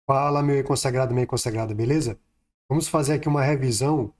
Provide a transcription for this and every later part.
Fala, meu consagrado, minha consagrada, beleza? Vamos fazer aqui uma revisão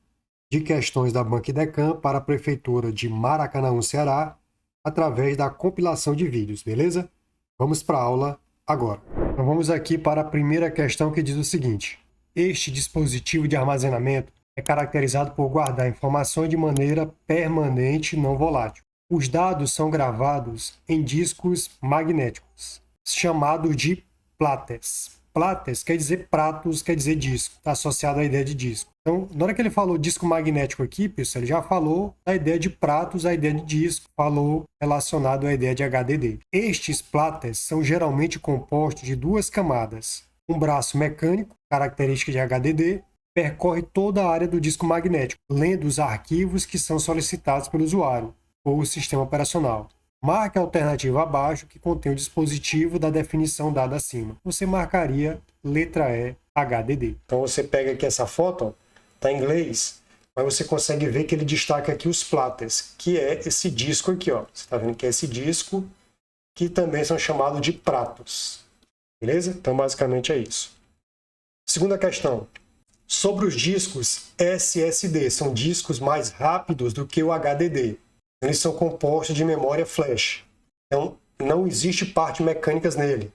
de questões da Banca Idecam para a Prefeitura de Maracanaú, Ceará, através da compilação de vídeos, beleza? Vamos para a aula agora. Então vamos aqui para a primeira questão que diz o seguinte: este dispositivo de armazenamento é caracterizado por guardar informações de maneira permanente e não volátil. Os dados são gravados em discos magnéticos, chamados de plates. Plates quer dizer pratos, quer dizer disco, está associado à ideia de disco. Então, na hora que ele falou disco magnético aqui, pessoal, ele já falou da ideia de pratos, a ideia de disco, falou relacionado à ideia de HDD. Estes plates são geralmente compostos de duas camadas. Um braço mecânico, característica de HDD, percorre toda a área do disco magnético, lendo os arquivos que são solicitados pelo usuário ou o sistema operacional. Marque a alternativa abaixo que contém o dispositivo da definição dada acima. Você marcaria letra E, HDD. Então você pega aqui essa foto, está em inglês, mas você consegue ver que ele destaca aqui os plates, que é esse disco aqui, ó. Você está vendo que é esse disco, que também são chamados de pratos. Beleza? Então basicamente é isso. Segunda questão. Sobre os discos SSD, são discos mais rápidos do que o HDD. Eles são compostos de memória flash. Então, não existe partes mecânicas nele.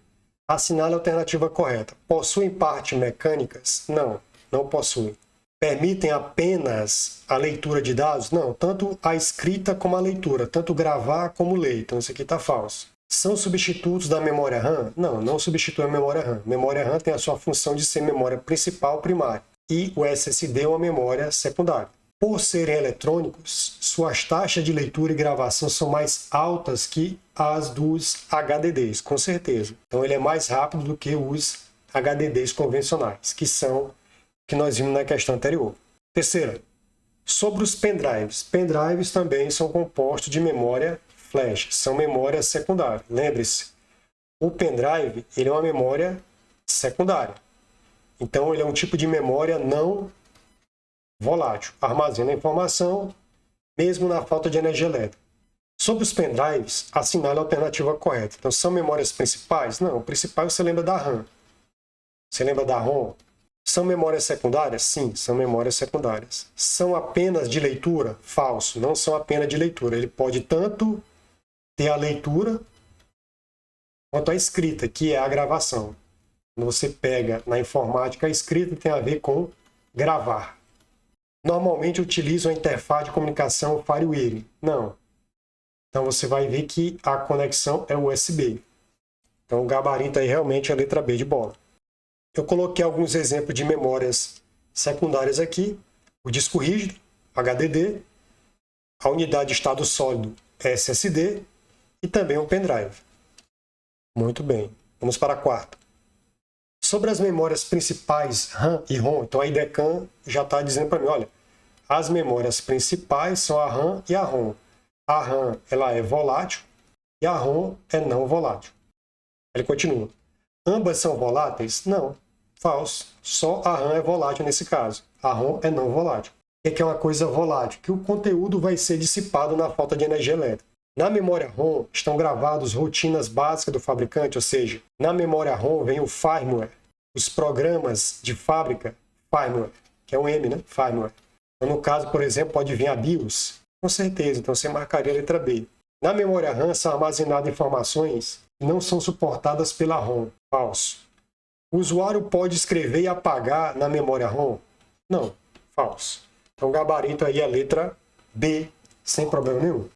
Assinale a alternativa correta. Possuem partes mecânicas? Não, não possuem. Permitem apenas a leitura de dados? Não, tanto a escrita como a leitura, tanto gravar como ler. Então, isso aqui está falso. São substitutos da memória RAM? Não, não substitui a memória RAM. Memória RAM tem a sua função de ser memória principal primária. E o SSD é uma memória secundária. Por serem eletrônicos, suas taxas de leitura e gravação são mais altas que as dos HDDs, com certeza. Então ele é mais rápido do que os HDDs convencionais, que são que nós vimos na questão anterior. Terceira, sobre os pendrives. Pendrives também são compostos de memória flash, são memória secundária. Lembre-se, o pendrive ele é uma memória secundária. Então ele é um tipo de memória não volátil, armazena a informação mesmo na falta de energia elétrica. Sobre os pendrives, assinale a alternativa correta. Então, são memórias principais? Não, o principal você lembra da RAM. Você lembra da ROM? São memórias secundárias? Sim, são memórias secundárias. São apenas de leitura? Falso, não são apenas de leitura. Ele pode tanto ter a leitura quanto a escrita, que é a gravação. Quando você pega na informática, a escrita tem a ver com gravar. Normalmente utilizam a interface de comunicação FireWire. Não. Então você vai ver que a conexão é USB. Então o gabarito aí realmente é a letra B de bola. Eu coloquei alguns exemplos de memórias secundárias aqui. O disco rígido, HDD, a unidade de estado sólido, SSD e também um pendrive. Muito bem. Vamos para a quarta. Sobre as memórias principais RAM e ROM, então a IDECAM já está dizendo para mim, olha, as memórias principais são a RAM e a ROM. A RAM ela é volátil e a ROM é não volátil. Ele continua. Ambas são voláteis? Não, falso. Só a RAM é volátil nesse caso. A ROM é não volátil. O que é uma coisa volátil? Que o conteúdo vai ser dissipado na falta de energia elétrica. Na memória ROM estão gravadas rotinas básicas do fabricante, ou seja, na memória ROM vem o firmware, os programas de fábrica, firmware, que é um M, né? Firmware. Então, no caso, por exemplo, pode vir a BIOS, com certeza, então você marcaria a letra B. Na memória RAM são armazenadas informações que não são suportadas pela ROM, falso. O usuário pode escrever e apagar na memória ROM? Não, falso. Então, o gabarito aí é a letra B, sem problema nenhum.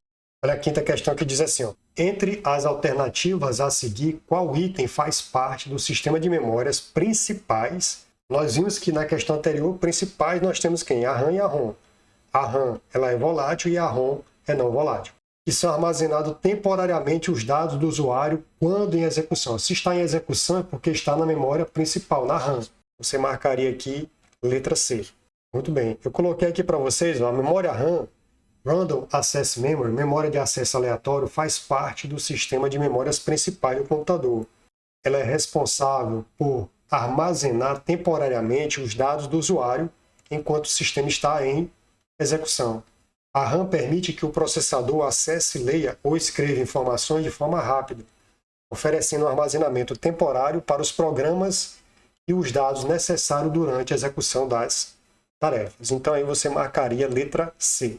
Olha a quinta questão que diz assim, ó. Entre as alternativas a seguir, qual item faz parte do sistema de memórias principais? Nós vimos que na questão anterior, principais nós temos quem? A RAM e a ROM. A RAM ela é volátil e a ROM é não volátil. Que são armazenados temporariamente os dados do usuário quando em execução. Se está em execução é porque está na memória principal, na RAM. Você marcaria aqui letra C. Muito bem. Eu coloquei aqui para vocês ó, a memória RAM, Random Access Memory, memória de acesso aleatório, faz parte do sistema de memórias principais do computador. Ela é responsável por armazenar temporariamente os dados do usuário enquanto o sistema está em execução. A RAM permite que o processador acesse, leia ou escreva informações de forma rápida, oferecendo um armazenamento temporário para os programas e os dados necessários durante a execução das tarefas. Então, aí você marcaria a letra C.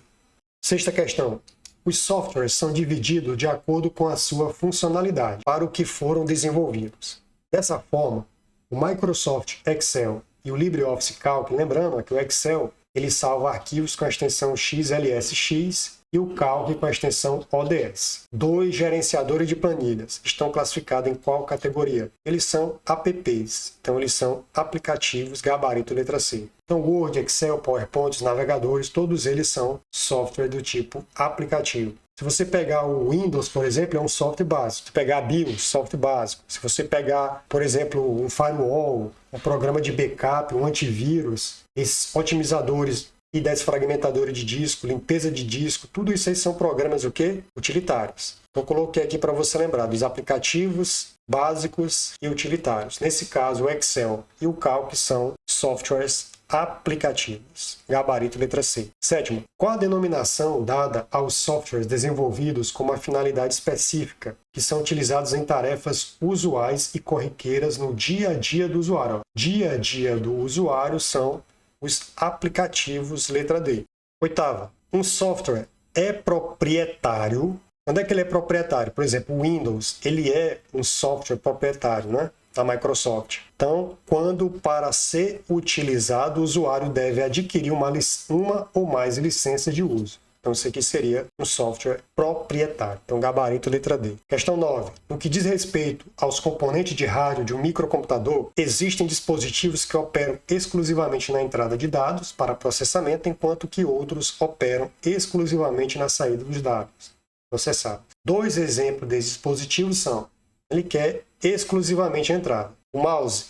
Sexta questão. Os softwares são divididos de acordo com a sua funcionalidade para o que foram desenvolvidos. Dessa forma, o Microsoft Excel e o LibreOffice Calc, lembrando que o Excel ele salva arquivos com a extensão XLSX e o Calc com a extensão ODS. Dois gerenciadores de planilhas estão classificados em qual categoria? Eles são apps, então eles são aplicativos, gabarito letra C. Então Word, Excel, PowerPoint, os navegadores, todos eles são software do tipo aplicativo. Se você pegar o Windows, por exemplo, é um software básico. Se pegar a BIOS, software básico. Se você pegar, por exemplo, um firewall, um programa de backup, um antivírus, esses otimizadores e desfragmentadores de disco, limpeza de disco, tudo isso aí são programas o quê? Utilitários. Então eu coloquei aqui para você lembrar dos aplicativos básicos e utilitários. Nesse caso, o Excel e o Calc são softwares aplicativos. Gabarito letra C. Sétima, qual a denominação dada aos softwares desenvolvidos com uma finalidade específica, que são utilizados em tarefas usuais e corriqueiras no dia a dia do usuário? Dia a dia do usuário são os aplicativos, letra D. Oitava, um software é proprietário. Quando é que ele é proprietário? Por exemplo, o Windows, ele é um software proprietário, né? Da Microsoft. Então, quando para ser utilizado, o usuário deve adquirir uma ou mais licenças de uso. Então, isso aqui seria um software proprietário. Então, gabarito letra D. Questão 9. No que diz respeito aos componentes de rádio de um microcomputador, existem dispositivos que operam exclusivamente na entrada de dados para processamento, enquanto que outros operam exclusivamente na saída dos dados processados. Dois exemplos desses dispositivos são: ele quer exclusivamente a entrada. O mouse,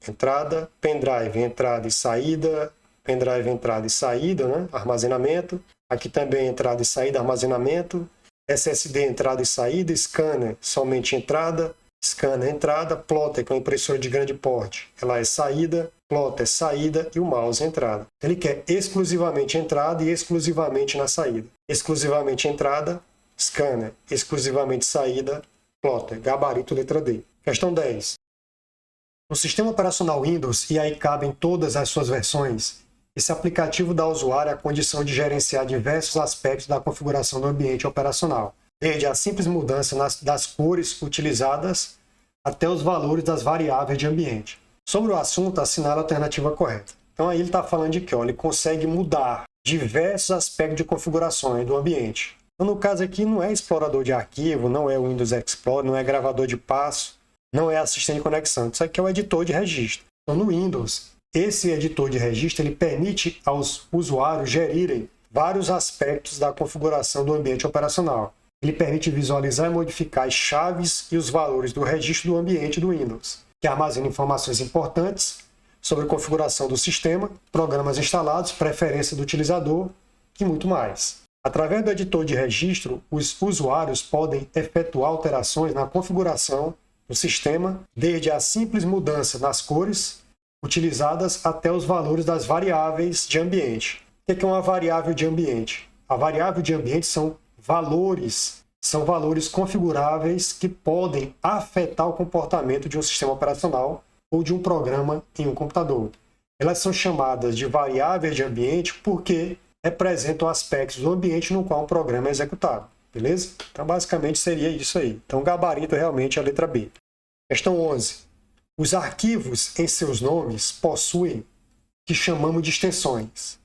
entrada, pendrive, entrada e saída, pendrive, entrada e saída, né? Armazenamento. Aqui também entrada e saída, armazenamento. SSD, entrada e saída. Scanner, somente entrada. Scanner, entrada. Plotter, que é uma impressora de grande porte, ela é saída. Plotter, saída. E o mouse, entrada. Ele quer exclusivamente entrada e exclusivamente na saída. Exclusivamente entrada, scanner. Exclusivamente saída, plotter. Gabarito letra D. Questão 10. No sistema operacional Windows, e aí cabem todas as suas versões, esse aplicativo dá ao usuário a condição de gerenciar diversos aspectos da configuração do ambiente operacional, desde a simples mudança das cores utilizadas até os valores das variáveis de ambiente. Sobre o assunto, assinale a alternativa correta. Então aí ele está falando de que ele consegue mudar diversos aspectos de configurações do ambiente. Então, no caso aqui, não é explorador de arquivo, não é o Windows Explorer, não é gravador de passo, não é assistente de conexão. Isso aqui é o editor de registro. Então, no Windows, esse editor de registro ele permite aos usuários gerirem vários aspectos da configuração do ambiente operacional. Ele permite visualizar e modificar as chaves e os valores do registro do ambiente do Windows, que armazena informações importantes sobre a configuração do sistema, programas instalados, preferência do utilizador e muito mais. Através do editor de registro, os usuários podem efetuar alterações na configuração do sistema, desde a simples mudança nas cores utilizadas até os valores das variáveis de ambiente. O que é uma variável de ambiente? A variável de ambiente são valores configuráveis que podem afetar o comportamento de um sistema operacional ou de um programa em um computador. Elas são chamadas de variáveis de ambiente porque representam aspectos do ambiente no qual um programa é executado. Beleza? Então, basicamente, seria isso aí. Então, gabarito realmente é a letra B. Questão 11. Os arquivos em seus nomes possuem o que chamamos de extensões.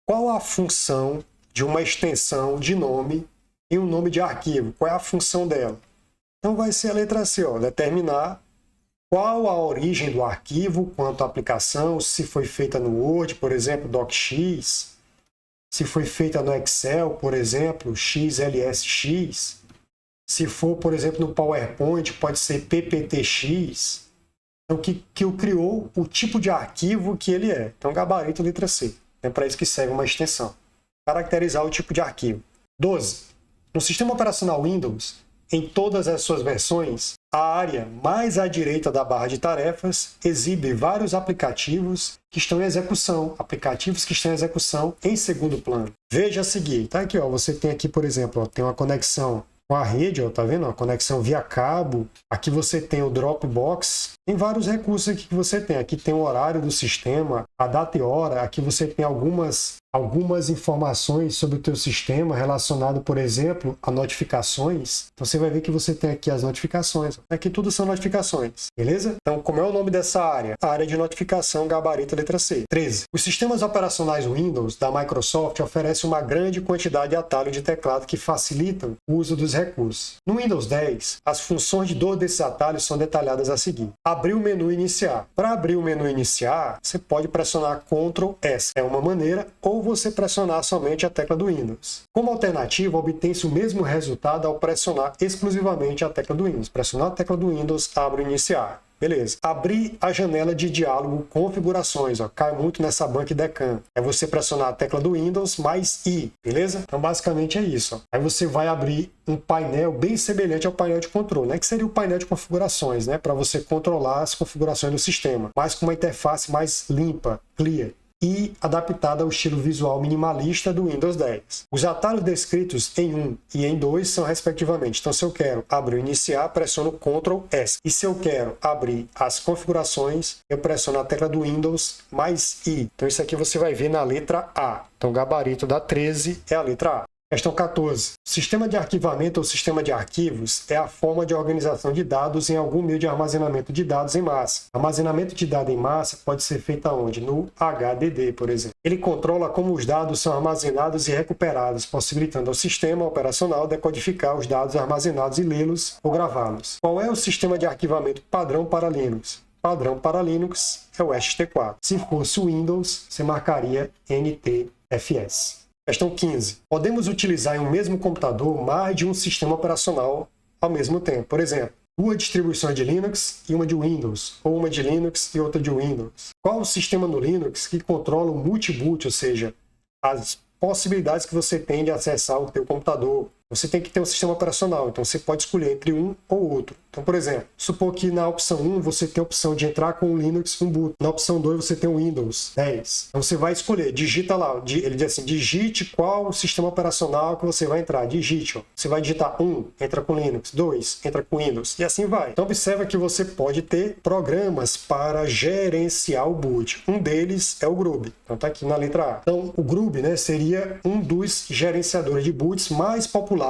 Qual a função de uma extensão de nome em um nome de arquivo? Qual é a função dela? Então, vai ser a letra C, determinar qual a origem do arquivo quanto à aplicação, se foi feita no Word, por exemplo, DocX, se foi feita no Excel, por exemplo, XLSX, se for, por exemplo, no PowerPoint, pode ser PPTX. Então, que o criou o tipo de arquivo que ele é. Então, gabarito letra C. É para isso que serve uma extensão. Caracterizar o tipo de arquivo. 12. No sistema operacional Windows, em todas as suas versões, a área mais à direita da barra de tarefas exibe vários aplicativos que estão em execução, aplicativos que estão em execução em segundo plano. Veja a seguir, tá aqui, você tem aqui, por exemplo, tem uma conexão com a rede, ó, tá vendo? A conexão via cabo. Aqui você tem o Dropbox. Tem vários recursos aqui que você tem. Aqui tem o horário do sistema, a data e hora. Aqui você tem algumas informações sobre o teu sistema relacionado, por exemplo, a notificações. Então você vai ver que você tem aqui as notificações. Aqui tudo são notificações, beleza? Então, como é o nome dessa área? A área de notificação, gabarito, letra C. 13. Os sistemas operacionais Windows da Microsoft oferecem uma grande quantidade de atalhos de teclado que facilitam o uso dos recursos. No Windows 10, as funções de dor desses atalhos são detalhadas a seguir. Abrir o menu iniciar. Para abrir o menu iniciar, você pode pressionar Ctrl S. É uma maneira, ou você pressionar somente a tecla do Windows. Como alternativa, obtém-se o mesmo resultado ao pressionar exclusivamente a tecla do Windows. Pressionar a tecla do Windows, abre o iniciar. Beleza. Abrir a janela de diálogo configurações, ó, cai muito nessa banca Decam. É você pressionar a tecla do Windows mais I, beleza? Então basicamente é isso. Ó. Aí você vai abrir um painel bem semelhante ao painel de controle, né? Que seria o painel de configurações, né? Para você controlar as configurações do sistema, mas com uma interface mais limpa, clear e adaptada ao estilo visual minimalista do Windows 10. Os atalhos descritos em 1 e em 2 são respectivamente. Então, se eu quero abrir o iniciar, pressiono Ctrl S. E se eu quero abrir as configurações, eu pressiono a tecla do Windows mais I. Então, isso aqui você vai ver na letra A. Então, o gabarito da 13 é a letra A. Questão 14. Sistema de arquivamento ou sistema de arquivos é a forma de organização de dados em algum meio de armazenamento de dados em massa. Armazenamento de dados em massa pode ser feito aonde? No HDD, por exemplo. Ele controla como os dados são armazenados e recuperados, possibilitando ao sistema operacional decodificar os dados armazenados e lê-los ou gravá-los. Qual é o sistema de arquivamento padrão para Linux? Padrão para Linux é o ST4. Se fosse o Windows, você marcaria NTFS. Questão 15. Podemos utilizar em um mesmo computador mais de um sistema operacional ao mesmo tempo. Por exemplo, duas distribuições de Linux e uma de Windows, ou uma de Linux e outra de Windows. Qual o sistema no Linux que controla o multiboot, ou seja, as possibilidades que você tem de acessar o teu computador? Você tem que ter um sistema operacional, então você pode escolher entre um ou outro. Então, por exemplo, supor que na opção 1 você tem a opção de entrar com o Linux boot. Na opção 2 você tem o Windows 10. Então você vai escolher, digita lá, ele diz assim, digite qual o sistema operacional que você vai entrar. Digite, ó. Você vai digitar 1, entra com Linux, 2, entra com Windows, e assim vai. Então observa que você pode ter programas para gerenciar o boot. Um deles é o Grub. Então tá aqui na letra A. Então o Grub, né, seria um dos gerenciadores de boots mais populares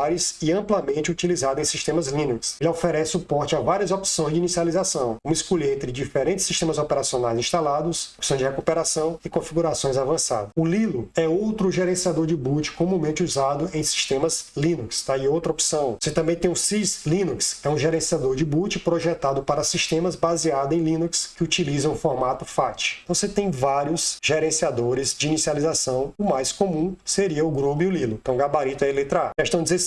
e amplamente utilizado em sistemas Linux. Ele oferece suporte a várias opções de inicialização, como escolher entre diferentes sistemas operacionais instalados, opção de recuperação e configurações avançadas. O Lilo é outro gerenciador de boot comumente usado em sistemas Linux. Tá aí outra opção. Você também tem o SysLinux, é um gerenciador de boot projetado para sistemas baseado em Linux que utilizam o formato FAT. Então você tem vários gerenciadores de inicialização. O mais comum seria o Grub e o Lilo. Então gabarito aí letra A. Questão 16.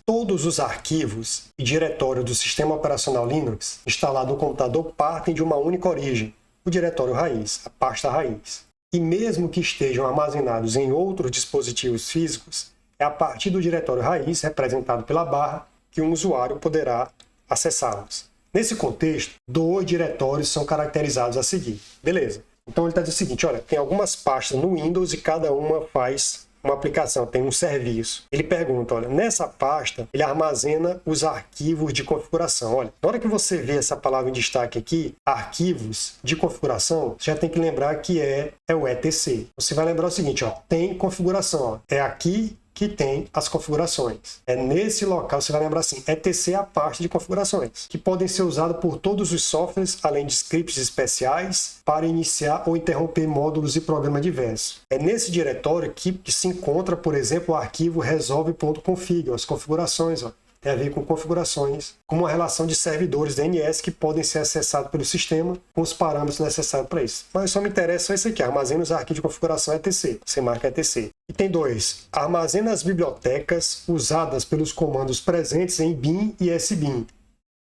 Todos os arquivos e diretórios do sistema operacional Linux instalado no computador partem de uma única origem, o diretório raiz, a pasta raiz. E mesmo que estejam armazenados em outros dispositivos físicos, é a partir do diretório raiz, representado pela barra, que um usuário poderá acessá-los. Nesse contexto, dois diretórios são caracterizados a seguir. Beleza. Então ele está dizendo o seguinte, olha, tem algumas pastas no Windows e cada uma faz uma aplicação, tem um serviço. Ele pergunta, olha, nessa pasta ele armazena os arquivos de configuração. Olha, na hora que você vê essa palavra em destaque aqui, arquivos de configuração, você já tem que lembrar que é o etc. Você vai lembrar o seguinte, ó, tem configuração, ó, é aqui que tem as configurações. É nesse local, você vai lembrar assim, etc é a parte de configurações, que podem ser usadas por todos os softwares, além de scripts especiais, para iniciar ou interromper módulos e programas diversos. É nesse diretório que se encontra, por exemplo, o arquivo resolve.config, as configurações, ó. Tem a ver com configurações, como uma relação de servidores DNS que podem ser acessados pelo sistema com os parâmetros necessários para isso. Mas só me interessa esse aqui, armazena os arquivos de configuração etc. Você marca etc. E tem 2. Armazena as bibliotecas usadas pelos comandos presentes em bin e sbin.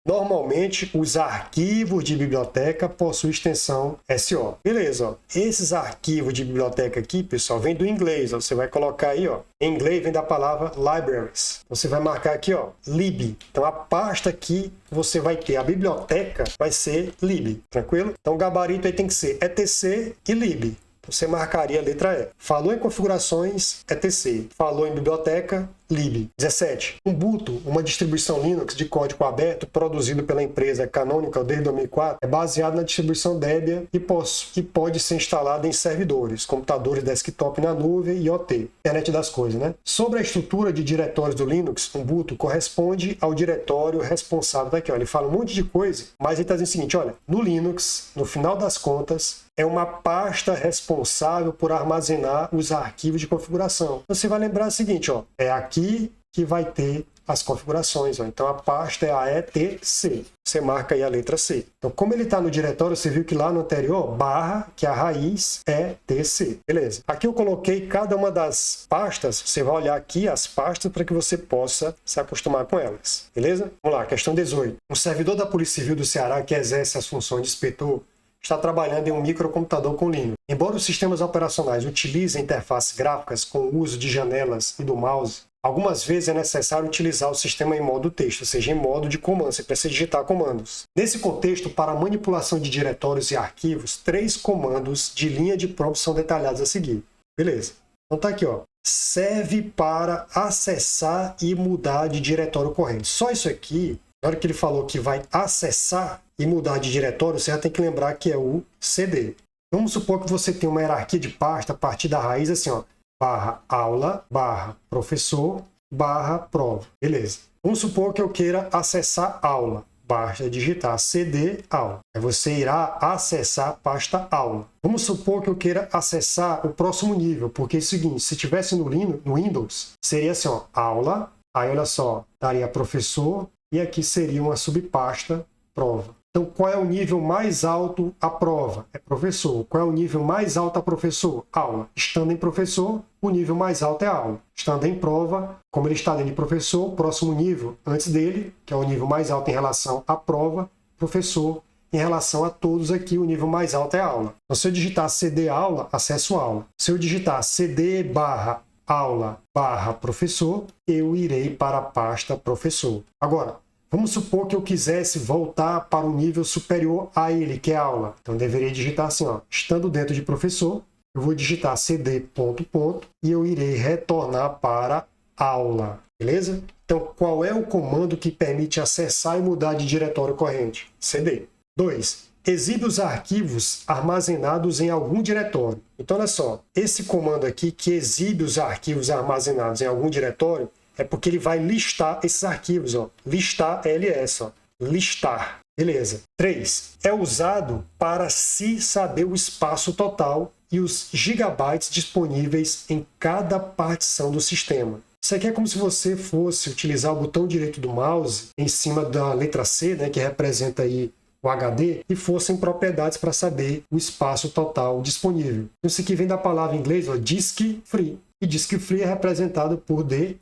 Normalmente, os arquivos de biblioteca possuem extensão SO. Beleza, ó. Esses arquivos de biblioteca aqui, pessoal, vem do inglês. Ó. Você vai colocar aí, ó. Em inglês vem da palavra libraries. Você vai marcar aqui, ó, lib. Então, a pasta que você vai ter, a biblioteca, vai ser lib. Tranquilo? Então, o gabarito aí tem que ser etc e lib. Você marcaria a letra E. Falou em configurações, etc. Falou em biblioteca, lib. 17. Ubuntu, uma distribuição Linux de código aberto produzido pela empresa Canonical desde 2004, é baseado na distribuição Debian e pode ser instalada em servidores, computadores desktop na nuvem e OT, internet das coisas, né? Sobre a estrutura de diretórios do Linux, Ubuntu corresponde ao diretório responsável daqui, ó. Ele fala um monte de coisa, mas ele está dizendo o seguinte, olha, no Linux, no final das contas, é uma pasta responsável por armazenar os arquivos de configuração. Você vai lembrar o seguinte, ó, é aqui que vai ter as configurações. Ó. Então a pasta é a etc. Você marca aí a letra C. Então, como ele está no diretório, você viu que lá no anterior, barra, que é a raiz, é etc. Beleza. Aqui eu coloquei cada uma das pastas. Você vai olhar aqui as pastas para que você possa se acostumar com elas. Beleza? Vamos lá, questão 18. Um servidor da Polícia Civil do Ceará que exerce as funções de inspetor está trabalhando em um microcomputador com Linux. Embora os sistemas operacionais utilizem interfaces gráficas com o uso de janelas e do mouse, algumas vezes é necessário utilizar o sistema em modo texto, ou seja, em modo de comando, você precisa digitar comandos. Nesse contexto, para a manipulação de diretórios e arquivos, 3 comandos de linha de prompt são detalhados a seguir. Beleza. Então tá aqui, ó. Serve para acessar e mudar de diretório corrente. Só isso aqui, na hora que ele falou que vai acessar e mudar de diretório, você já tem que lembrar que é o CD. Vamos supor que você tem uma hierarquia de pasta a partir da raiz assim, ó, barra aula, barra professor, barra prova. Beleza. Vamos supor que eu queira acessar aula. Basta digitar cd aula. Aí você irá acessar a pasta aula. Vamos supor que eu queira acessar o próximo nível, porque é o seguinte, se tivesse no Windows, seria assim, ó, aula, aí olha só, daria professor, e aqui seria uma subpasta prova. Então, qual é o nível mais alto a prova? É professor. Qual é o nível mais alto a professor? Aula. Estando em professor, o nível mais alto é aula. Estando em prova, como ele está dentro de professor, o próximo nível antes dele, que é o nível mais alto em relação à prova, professor. Em relação a todos aqui, o nível mais alto é aula. Então, se eu digitar cd aula, acesso aula. Se eu digitar cd barra aula barra professor, eu irei para a pasta professor. Agora, vamos supor que eu quisesse voltar para o nível superior a ele, que é aula. Então, eu deveria digitar assim, ó, estando dentro de professor, eu vou digitar cd ponto ponto e eu irei retornar para aula. Beleza? Então, qual é o comando que permite acessar e mudar de diretório corrente? cd. 2. Exibe os arquivos armazenados em algum diretório. Então, olha só, esse comando aqui que exibe os arquivos armazenados em algum diretório é porque ele vai listar esses arquivos, ó. Listar ls, ó. Listar. Beleza. 3. É usado para se saber o espaço total e os gigabytes disponíveis em cada partição do sistema. Isso aqui é como se você fosse utilizar o botão direito do mouse em cima da letra C, né, que representa aí o HD, e fossem propriedades para saber o espaço total disponível. Isso aqui vem da palavra em inglês, ó, disk free. E disk free é representado por DF.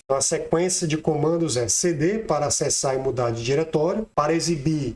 Então, a sequência de comandos é cd para acessar e mudar de diretório, para exibir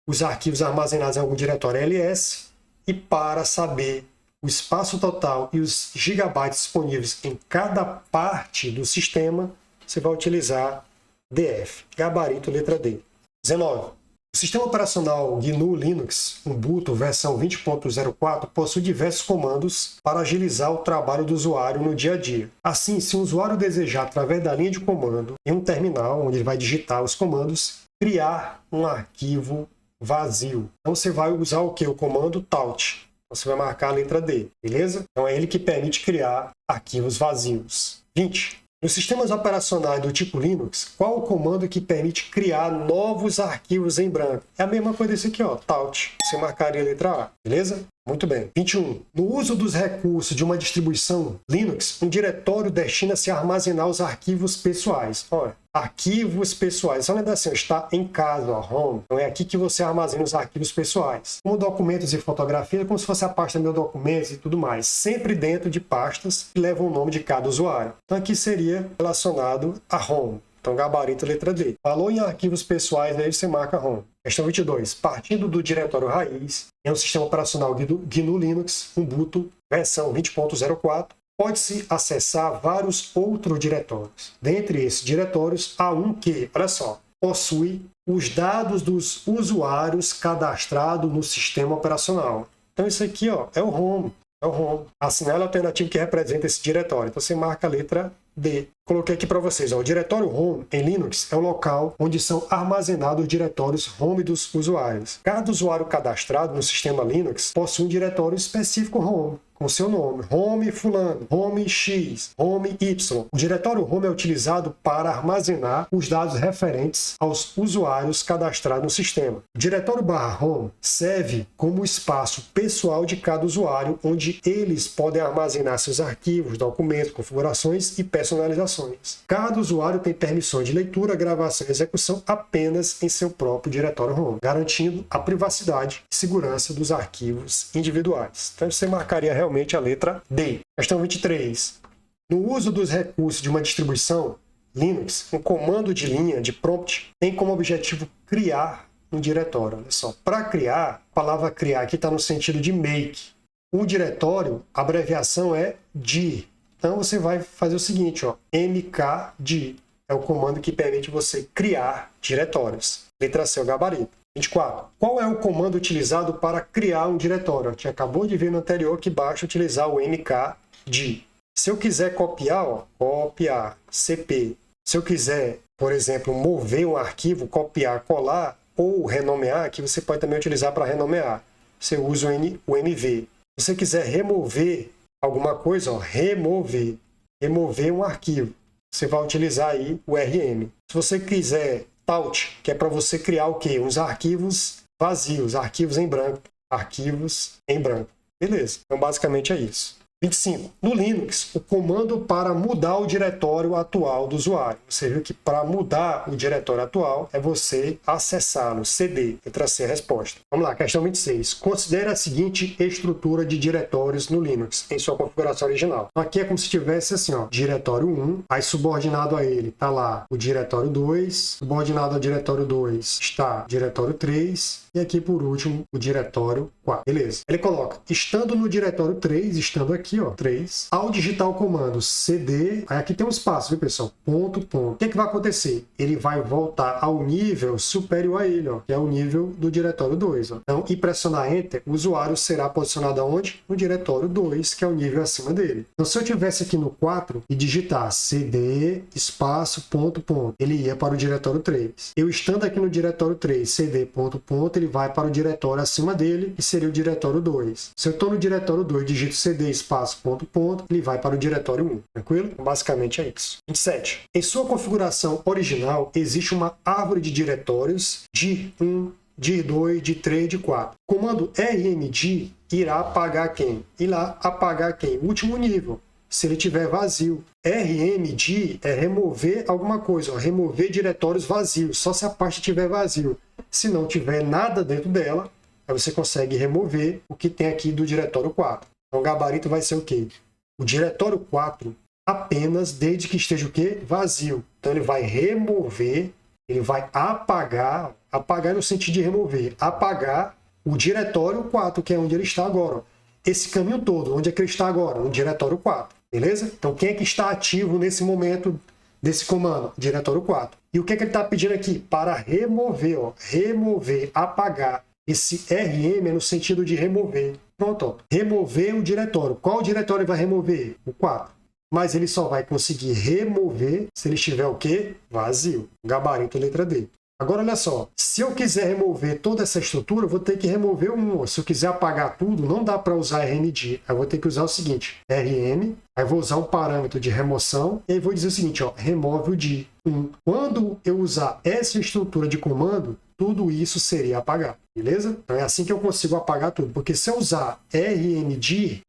os arquivos armazenados em algum diretório ls, e para saber o espaço total e os gigabytes disponíveis em cada parte do sistema, você vai utilizar df, gabarito letra D. 19. O sistema operacional GNU Linux Ubuntu versão 20.04 possui diversos comandos para agilizar o trabalho do usuário no dia a dia. Assim, se um usuário desejar, através da linha de comando, em um terminal, onde ele vai digitar os comandos, criar um arquivo vazio. Então você vai usar o que? O comando taut. Você vai marcar a letra D, beleza? Então é ele que permite criar arquivos vazios. 20. Nos sistemas operacionais do tipo Linux, qual o comando que permite criar novos arquivos em branco? É a mesma coisa desse aqui, ó, taut. Você marcaria a letra A, beleza? Muito bem. 21. No uso dos recursos de uma distribuição Linux, um diretório destina-se a armazenar os arquivos pessoais. Olha, arquivos pessoais. Só lembra assim, está em casa, ó, home. Então é aqui que você armazena os arquivos pessoais. Como documentos e fotografia, como se fosse a pasta Meus Documentos e tudo mais. Sempre dentro de pastas que levam o nome de cada usuário. Então aqui seria relacionado a home. Então, gabarito letra D. Falou em arquivos pessoais, aí você marca home. Questão 22. Partindo do diretório raiz, em um sistema operacional GNU Linux, Ubuntu, versão 20.04, pode-se acessar vários outros diretórios. Dentre esses diretórios, há um que, olha só, possui os dados dos usuários cadastrados no sistema operacional. Então, isso aqui, ó, é o home. É o home. Assinale a alternativa que representa esse diretório. Então, você marca a letra D. Coloquei aqui para vocês, ó, o diretório home em Linux é o local onde são armazenados os diretórios home dos usuários. Cada usuário cadastrado no sistema Linux possui um diretório específico home, com seu nome, home fulano, home X, home Y. O diretório home é utilizado para armazenar os dados referentes aos usuários cadastrados no sistema. O diretório /home serve como espaço pessoal de cada usuário, onde eles podem armazenar seus arquivos, documentos, configurações e personalizações. Cada usuário tem permissões de leitura, gravação e execução apenas em seu próprio diretório home, garantindo a privacidade e segurança dos arquivos individuais. Então você marcaria realmente a letra D. Questão 23. No uso dos recursos de uma distribuição Linux, um comando de linha de prompt tem como objetivo criar um diretório. Olha só, para criar, a palavra criar aqui está no sentido de make. Um diretório, a abreviação é dir. Então você vai fazer o seguinte, ó, mkdir é o comando que permite você criar diretórios. Letra C, o gabarito. 24. Qual é o comando utilizado para criar um diretório? A gente acabou de ver no anterior que basta utilizar o mkdir. Se eu quiser copiar, ó, copiar, cp. Se eu quiser, por exemplo, mover um arquivo, copiar, colar ou renomear, que você pode também utilizar para renomear. Você usa o mv. Se você quiser remover alguma coisa, ó, remover um arquivo, você vai utilizar aí o rm. Se você quiser tout, que é para você criar o quê? Uns arquivos vazios, arquivos em branco. Beleza, então basicamente é isso. 25. No Linux, o comando para mudar o diretório atual do usuário. Você viu que para mudar o diretório atual é você acessá-lo. CD. Letra C a resposta. Vamos lá, questão 26. Considere a seguinte estrutura de diretórios no Linux em sua configuração original. Então, aqui é como se tivesse assim, ó, diretório 1, aí subordinado a ele está lá o diretório 2, subordinado ao diretório 2 está o diretório 3 e aqui por último o diretório 4. Beleza. Ele coloca, estando no diretório 3, estando aqui, ó, 3. Ao digitar o comando cd, aí aqui tem um espaço, viu, pessoal? Ponto. O que vai acontecer? Ele vai voltar ao nível superior a ele, ó, que é o nível do diretório 2. Ó. Então, e pressionar Enter, o usuário será posicionado aonde? No diretório 2, que é o nível acima dele. Então, se eu tivesse aqui no 4 e digitar cd, espaço, ponto, ele ia para o diretório 3. Eu estando aqui no diretório 3, cd, ponto, ele vai para o diretório acima dele, que seria o diretório 2. Se eu estou no diretório 2 digito cd, espaço, ponto, ele vai para o diretório 1, tranquilo? Basicamente é isso. 27. Em sua configuração original, existe uma árvore de diretórios dir1, dir2, dir3, dir4. O comando rmdir irá apagar quem? Irá apagar quem? O último nível, se ele tiver vazio. rmdir é remover alguma coisa, ó, remover diretórios vazios, só se a pasta tiver vazio. Se não tiver nada dentro dela, aí você consegue remover o que tem aqui do diretório 4. Então, o gabarito vai ser o quê? O diretório 4 apenas desde que esteja o quê? Vazio. Então, ele vai remover, ele vai apagar no sentido de remover, apagar o diretório 4, que é onde ele está agora. Esse caminho todo, onde é que ele está agora? No diretório 4, beleza? Então, quem é que está ativo nesse momento desse comando? Diretório 4. E o que é que ele está pedindo aqui? Para remover, ó, remover, apagar. Esse RM é no sentido de remover. Pronto, ó. Remover o diretório. Qual diretório ele vai remover? O 4. Mas ele só vai conseguir remover se ele estiver o quê? Vazio. Gabarito letra D. Agora, olha só. Se eu quiser remover toda essa estrutura, eu vou ter que remover um. Se eu quiser apagar tudo, não dá para usar rmdir. Aí eu vou ter que usar o seguinte. rm. Aí vou usar um parâmetro de remoção. E aí vou dizer o seguinte, ó. Remove o dir. Quando eu usar essa estrutura de comando, tudo isso seria apagado, beleza? Então é assim que eu consigo apagar tudo, porque se eu usar rmdir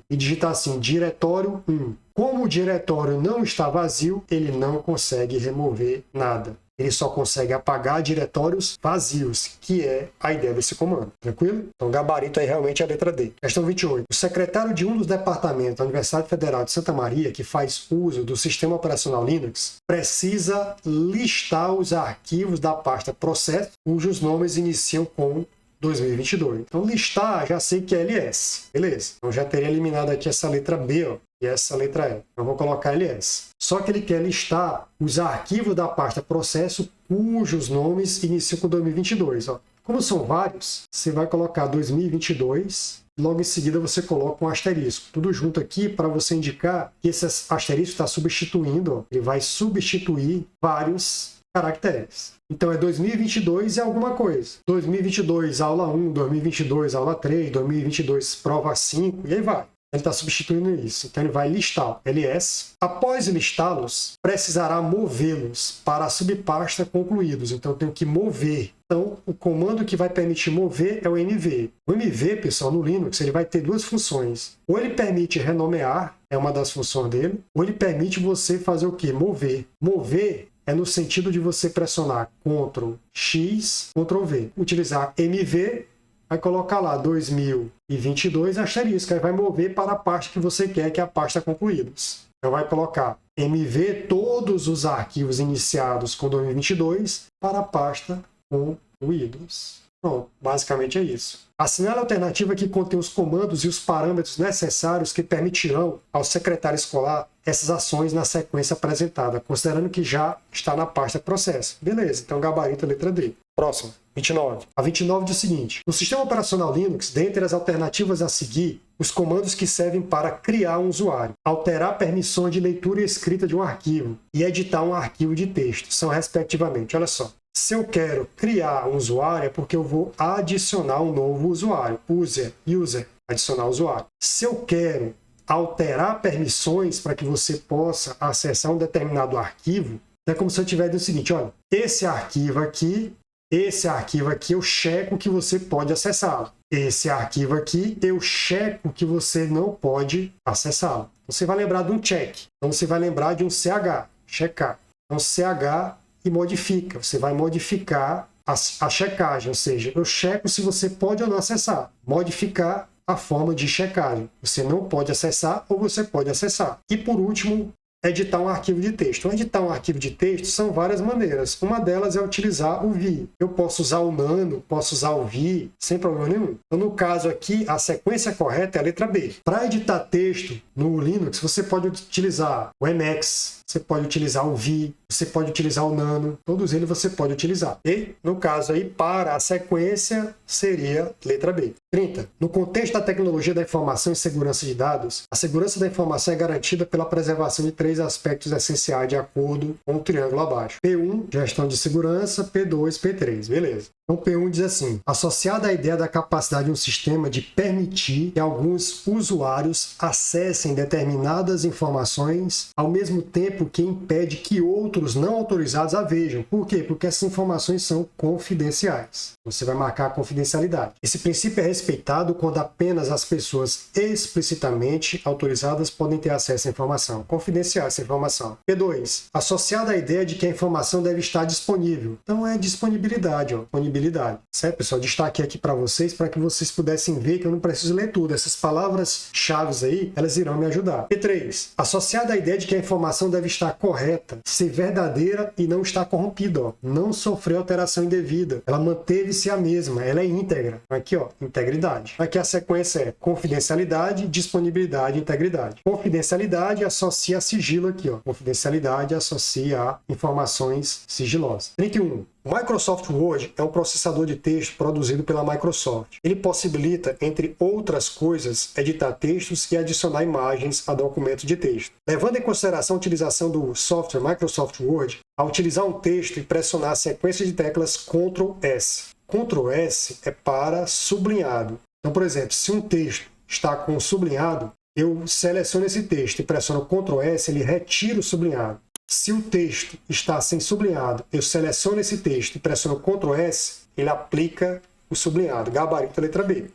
e digitar assim, diretório 1, como o diretório não está vazio, ele não consegue remover nada. Ele só consegue apagar diretórios vazios, que é a ideia desse comando, tranquilo? Então o gabarito aí realmente é a letra D. Questão 28. O secretário de um dos departamentos da Universidade Federal de Santa Maria, que faz uso do sistema operacional Linux, precisa listar os arquivos da pasta Process, cujos nomes iniciam com 2022. Então listar, já sei que é ls, beleza? Então já teria eliminado aqui essa letra B, ó, e essa letra E. Eu vou colocar ls. Só que ele quer listar os arquivos da pasta processo cujos nomes iniciam com 2022. Ó. Como são vários, você vai colocar 2022, logo em seguida você coloca um asterisco. Tudo junto aqui para você indicar que esse asterisco está substituindo, ó, ele vai substituir vários caracteres. Então é 2022 e alguma coisa. 2022 aula 1, 2022 aula 3, 2022 prova 5 e aí vai. Ele está substituindo isso. Então ele vai listar ls. Após listá-los, precisará movê-los para a subpasta concluídos. Então eu tenho que mover. Então o comando que vai permitir mover é o mv. O mv, pessoal, no Linux, ele vai ter duas funções. Ou ele permite renomear, é uma das funções dele, ou ele permite você fazer o quê? Mover. Mover é no sentido de você pressionar Ctrl X, Ctrl V. Utilizar MV, vai colocar lá 2022 asterisco, aí vai mover para a pasta que você quer, que é a pasta concluídos. Então vai colocar MV todos os arquivos iniciados com 2022 para a pasta concluídos. Pronto, basicamente é isso. Assinale a alternativa que contém os comandos e os parâmetros necessários que permitirão ao secretário escolar essas ações na sequência apresentada, considerando que já está na pasta processo. Beleza, então gabarito a letra D. Próximo, 29. A 29 diz o seguinte: no sistema operacional Linux, dentre as alternativas a seguir, os comandos que servem para criar um usuário, alterar permissões de leitura e escrita de um arquivo e editar um arquivo de texto são respectivamente, olha só. Se eu quero criar um usuário, é porque eu vou adicionar um novo usuário. User, adicionar usuário. Se eu quero alterar permissões para que você possa acessar um determinado arquivo, é como se eu tivesse o seguinte, olha, esse arquivo aqui, eu checo que você pode acessá-lo. Esse arquivo aqui, eu checo que você não pode acessá-lo. Você vai lembrar de um check. Então você vai lembrar de um CH, checar. Então CH e modifica. Você vai modificar a checagem, ou seja, eu checo se você pode ou não acessar. Modificar a forma de checagem. Você não pode acessar ou você pode acessar. E por último, editar um arquivo de texto. Editar um arquivo de texto são várias maneiras. Uma delas é utilizar o vi. Eu posso usar o nano, posso usar o vi, sem problema nenhum. Então, no caso aqui, a sequência correta é a letra B. Para editar texto no Linux, você pode utilizar o Emacs, você pode utilizar o vi, você pode utilizar o nano, todos eles você pode utilizar. E, no caso aí, para a sequência, seria letra B. 30. No contexto da tecnologia da informação e segurança de dados, a segurança da informação é garantida pela preservação de três aspectos essenciais de acordo com o triângulo abaixo. P1, gestão de segurança, P2, P3. Beleza. Então, P1 diz assim: associada à ideia da capacidade de um sistema de permitir que alguns usuários acessem determinadas informações, ao mesmo tempo que impede que outros não autorizados a vejam. Por quê? Porque essas informações são confidenciais. Você vai marcar a confidencialidade. Esse princípio é respeitado quando apenas as pessoas explicitamente autorizadas podem ter acesso à informação. Confidencial essa informação. P2. Associada à ideia de que a informação deve estar disponível. Então é disponibilidade, ó. Disponibilidade. Certo, pessoal? Destaquei aqui para vocês para que vocês pudessem ver que eu não preciso ler tudo. Essas palavras-chave aí, elas irão me ajudar. P3. Associada à ideia de que a informação deve estar correta, ser verdadeira e não estar corrompida, ó. Não sofreu alteração indevida. Ela manteve-se a mesma. Ela é íntegra. Aqui, ó, integridade. Aqui a sequência é confidencialidade, disponibilidade e integridade. Confidencialidade associa a sigilo aqui, ó. Confidencialidade associa a informações sigilosas. 31. O Microsoft Word é um processador de texto produzido pela Microsoft. Ele possibilita, entre outras coisas, editar textos e adicionar imagens a documentos de texto. Levando em consideração a utilização do software Microsoft Word, ao utilizar um texto e pressionar a sequência de teclas Ctrl S. Ctrl S é para sublinhado. Então, por exemplo, se um texto está com sublinhado, eu seleciono esse texto e pressiono Ctrl S, ele retira o sublinhado. Se o texto está sem sublinhado, eu seleciono esse texto e pressiono Ctrl S, ele aplica o sublinhado, gabarito letra B.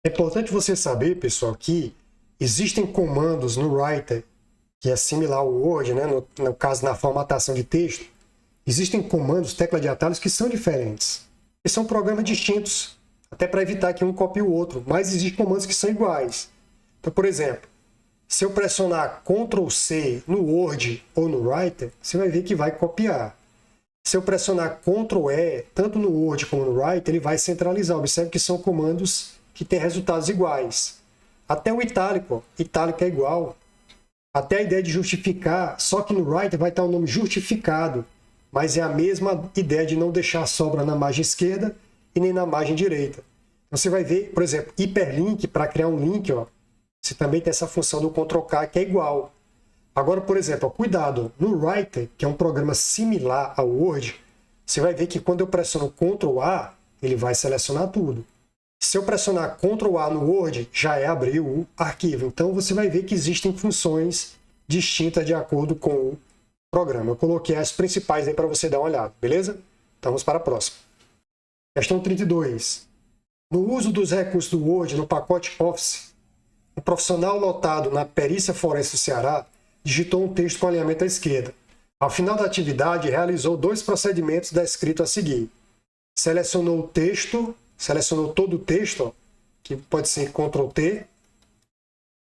É importante você saber, pessoal, que existem comandos no Writer, que é similar ao Word, né? no caso na formatação de texto, existem comandos, tecla de atalhos, que são diferentes. E são programas distintos, até para evitar que um copie o outro, mas existem comandos que são iguais. Então, por exemplo, se eu pressionar Ctrl C no Word ou no Writer, você vai ver que vai copiar. Se eu pressionar Ctrl E, tanto no Word como no Writer, ele vai centralizar. Observe que são comandos que têm resultados iguais. Até o itálico, itálico é igual. Até a ideia de justificar, só que no Writer vai estar o nome justificado, mas é a mesma ideia de não deixar sobra na margem esquerda e nem na margem direita. Você vai ver, por exemplo, hiperlink, para criar um link, ó, você também tem essa função do Ctrl+K, que é igual. Agora, por exemplo, ó, cuidado, no Writer, que é um programa similar ao Word, você vai ver que quando eu pressiono Ctrl+A, ele vai selecionar tudo. Se eu pressionar Ctrl+A no Word, já é abrir o arquivo. Então, você vai ver que existem funções distintas de acordo com o programa. Eu coloquei as principais aí para você dar uma olhada, beleza? Então, vamos para a próxima. Questão 32. No uso dos recursos do Word no pacote Office, um profissional lotado na perícia forense do Ceará digitou um texto com alinhamento à esquerda. Ao final da atividade, realizou 2 procedimentos descritos a seguir. Selecionou o texto, selecionou todo o texto, ó, que pode ser Ctrl+T,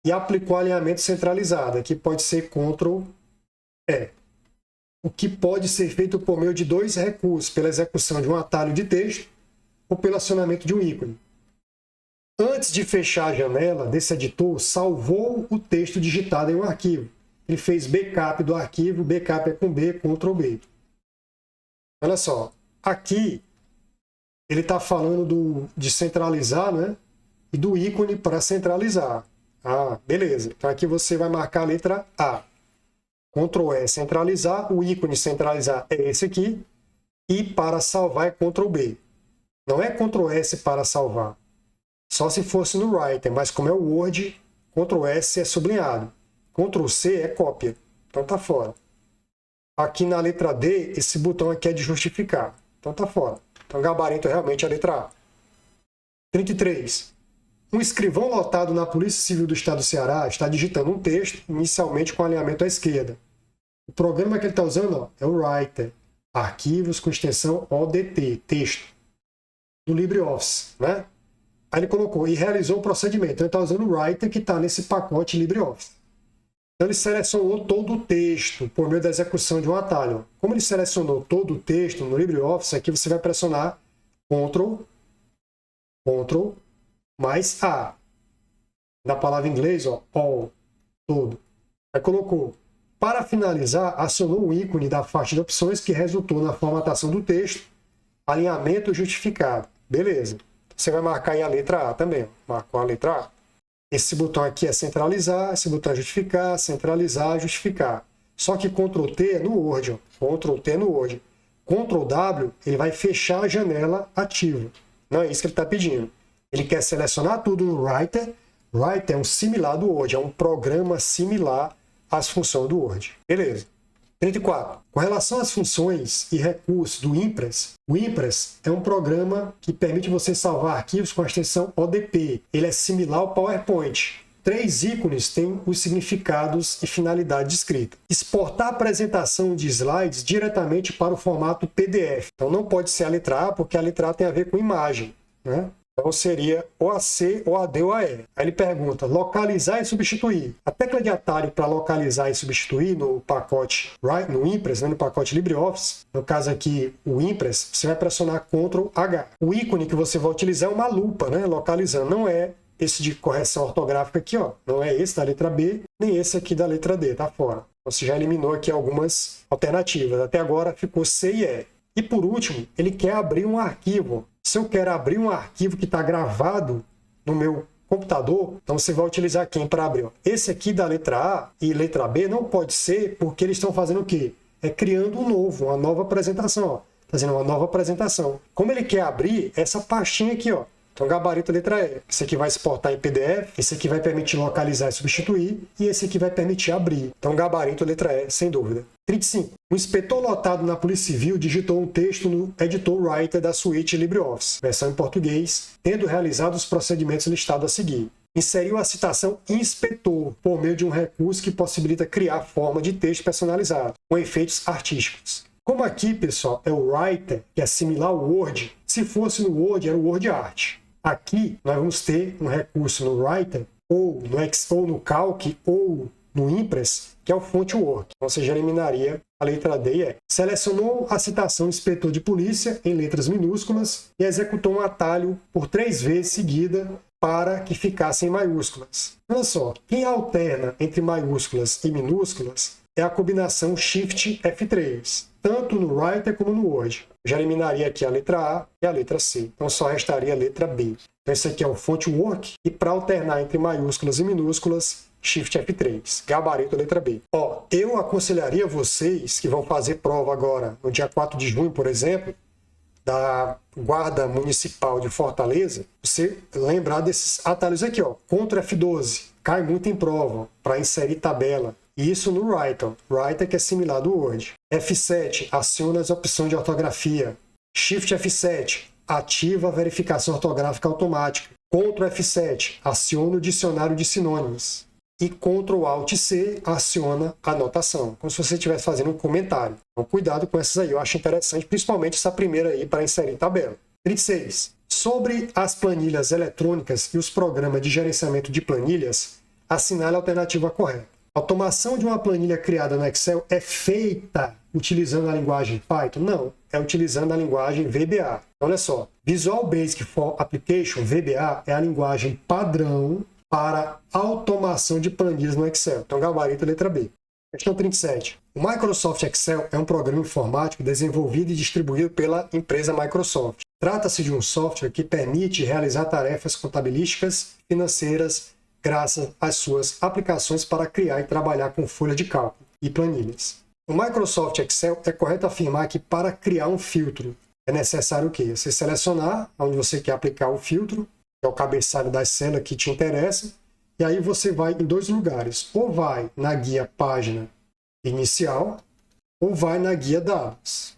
e aplicou alinhamento centralizado, que pode ser Ctrl+E. O que pode ser feito por meio de 2 recursos, pela execução de um atalho de texto ou pelo acionamento de um ícone. Antes de fechar a janela desse editor, salvou o texto digitado em um arquivo. Ele fez backup do arquivo, backup é com B, Ctrl+B. Olha só, aqui ele está falando de centralizar, né? E do ícone para centralizar. Ah, beleza. Então aqui você vai marcar a letra A. Ctrl+E, centralizar. O ícone centralizar é esse aqui. E para salvar é Ctrl+B. Não é Ctrl+S para salvar. Só se fosse no Writer, mas como é o Word, Ctrl+S é sublinhado. Ctrl+C é cópia. Então tá fora. Aqui na letra D, esse botão aqui é de justificar. Então tá fora. Então gabarito realmente é a letra A. 33. Um escrivão lotado na Polícia Civil do Estado do Ceará está digitando um texto, inicialmente com alinhamento à esquerda. O programa que ele está usando, ó, é o Writer. Arquivos com extensão ODT, texto, do LibreOffice, né? Aí ele colocou e realizou o procedimento. Então ele está usando o Writer, que está nesse pacote LibreOffice. Então ele selecionou todo o texto por meio da execução de um atalho. Como ele selecionou todo o texto no LibreOffice, aqui você vai pressionar Ctrl mais A. Na palavra em inglês, ó, all, todo. Aí colocou. Para finalizar, acionou o ícone da faixa de opções que resultou na formatação do texto, alinhamento justificado. Beleza. Você vai marcar aí a letra A também. Ó. Marcou a letra A. Esse botão aqui é centralizar, esse botão é justificar, centralizar, justificar. Só que Ctrl+T é no Word. Ó. Ctrl+T é no Word. Ctrl+W, ele vai fechar a janela ativa. Não é isso que ele está pedindo. Ele quer selecionar tudo no Writer. Writer é um similar do Word, é um programa similar às funções do Word. Beleza. 34. Com relação às funções e recursos do Impress, o Impress é um programa que permite você salvar arquivos com a extensão ODP. Ele é similar ao PowerPoint. 3 ícones têm os significados e finalidade descrita. Exportar a apresentação de slides diretamente para o formato PDF. Então não pode ser a letra A, porque a letra A tem a ver com imagem, né? Então seria OAC, OAD ou AE. Aí ele pergunta, localizar e substituir. A tecla de atalho para localizar e substituir no pacote, no Impress, né, no pacote LibreOffice, no caso aqui o Impress, você vai pressionar Ctrl+H. O ícone que você vai utilizar é uma lupa, né, localizando. Não é esse de correção ortográfica aqui, ó. Não é esse da letra B, nem esse aqui da letra D, tá fora. Você já eliminou aqui algumas alternativas. Até agora ficou C e E. E por último, ele quer abrir um arquivo. Se eu quero abrir um arquivo que está gravado no meu computador, então você vai utilizar quem para abrir? Ó. Esse aqui da letra A e letra B não pode ser porque eles estão fazendo o quê? É criando um novo, uma nova apresentação. Ó. Fazendo uma nova apresentação. Como ele quer abrir essa pastinha aqui, ó. Então, gabarito letra E. Esse aqui vai exportar em PDF, esse aqui vai permitir localizar e substituir, e esse aqui vai permitir abrir. Então, gabarito letra E, sem dúvida. 35. Um inspetor lotado na Polícia Civil digitou um texto no editor Writer da suíte LibreOffice, versão em português, tendo realizado os procedimentos listados a seguir. Inseriu a citação inspetor por meio de um recurso que possibilita criar forma de texto personalizado, com efeitos artísticos. Como aqui, pessoal, é o Writer, que é similar ao Word, se fosse no Word, era o Word Art. Aqui, nós vamos ter um recurso no Writer, ou no Calc, ou no Impress, que é o Fontwork. Então, você já eliminaria a letra D e E. Selecionou a citação inspetor de polícia em letras minúsculas e executou um atalho por 3 vezes seguida para que ficasse em maiúsculas. Olha só, quem alterna entre maiúsculas e minúsculas é a combinação Shift F3, tanto no Writer como no Word. Eu já eliminaria aqui a letra A e a letra C, então só restaria a letra B. Então esse aqui é o Font Work, e para alternar entre maiúsculas e minúsculas, Shift F3, gabarito letra B. Ó, eu aconselharia vocês que vão fazer prova agora, no dia 4 de junho, por exemplo, da Guarda Municipal de Fortaleza, você lembrar desses atalhos aqui, ó. Ctrl F12, cai muito em prova, para inserir tabela. E isso no Writer. Writer que é similar do Word. F7, aciona as opções de ortografia. Shift F7, ativa a verificação ortográfica automática. Ctrl F7, aciona o dicionário de sinônimos. E Ctrl Alt C aciona a anotação, como se você estivesse fazendo um comentário. Então, cuidado com essas aí, eu acho interessante, principalmente essa primeira aí para inserir tabela. 36. Sobre as planilhas eletrônicas e os programas de gerenciamento de planilhas, assinale a alternativa correta. A automação de uma planilha criada no Excel é feita utilizando a linguagem Python? Não, é utilizando a linguagem VBA. Então, olha só, Visual Basic for Application, VBA, é a linguagem padrão para automação de planilhas no Excel. Então, gabarito letra B. Questão 37. O Microsoft Excel é um programa informático desenvolvido e distribuído pela empresa Microsoft. Trata-se de um software que permite realizar tarefas contabilísticas e financeiras graças às suas aplicações para criar e trabalhar com folha de cálculo e planilhas. No Microsoft Excel, é correto afirmar que para criar um filtro é necessário o quê? Você selecionar onde você quer aplicar o filtro, que é o cabeçalho da célula que te interessa, e aí você vai em dois lugares. Ou vai na guia página inicial, ou vai na guia dados.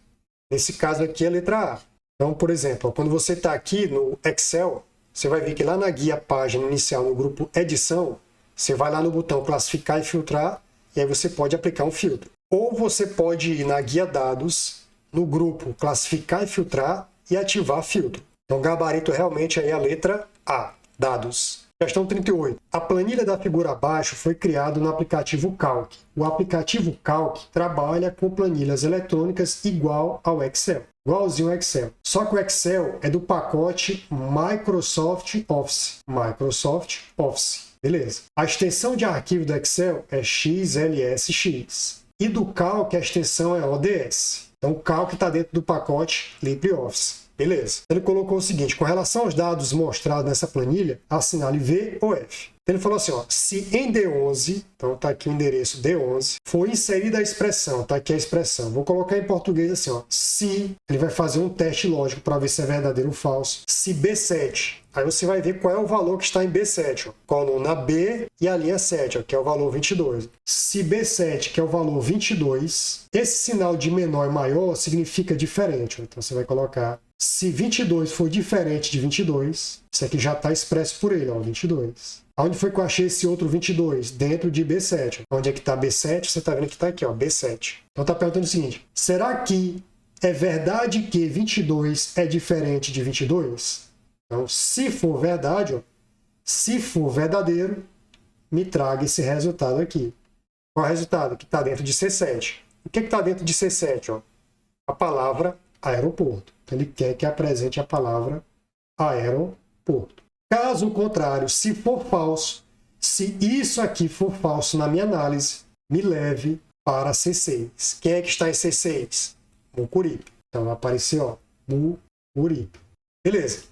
Nesse caso aqui é a letra A. Então, por exemplo, quando você está aqui no Excel, você vai ver que lá na guia página inicial, no grupo edição, você vai lá no botão classificar e filtrar, e aí você pode aplicar um filtro. Ou você pode ir na guia dados, no grupo classificar e filtrar, e ativar filtro. Então, gabarito realmente aí é a letra A, dados. Questão 38. A planilha da figura abaixo foi criada no aplicativo Calc. O aplicativo Calc trabalha com planilhas eletrônicas igual ao Excel. Igualzinho ao Excel. Só que o Excel é do pacote Microsoft Office. Microsoft Office. Beleza. A extensão de arquivo do Excel é XLSX. E do Calc a extensão é ODS. Então o Calc está dentro do pacote LibreOffice. Beleza. Ele colocou o seguinte: com relação aos dados mostrados nessa planilha, assinale V ou F. Então ele falou assim, ó, se em D11, então está aqui o endereço D11, for inserida a expressão, está aqui a expressão, vou colocar em português assim, ó, se, ele vai fazer um teste lógico para ver se é verdadeiro ou falso, se B7, aí você vai ver qual é o valor que está em B7, ó, coluna B e a linha 7, ó, que é o valor 22. Se B7, que é o valor 22, esse sinal de menor e maior significa diferente, ó, então você vai colocar, se 22 for diferente de 22, isso aqui já está expresso por ele, ó, 22. Onde foi que eu achei esse outro 22? Dentro de B7. Onde é que está B7? Você está vendo que está aqui, ó, B7. Então está perguntando o seguinte: será que é verdade que 22 é diferente de 22? Então, se for verdade, ó, se for verdadeiro, me traga esse resultado aqui. Qual é o resultado? Que está dentro de C7. O que está dentro de C7? Ó? A palavra aeroporto. Então, ele quer que apresente a palavra aeroporto. Caso contrário, se for falso, se isso aqui for falso na minha análise, me leve para C6. Quem é que está em C6? Mucuripe. Então vai aparecer, ó, Mucuripe. Beleza.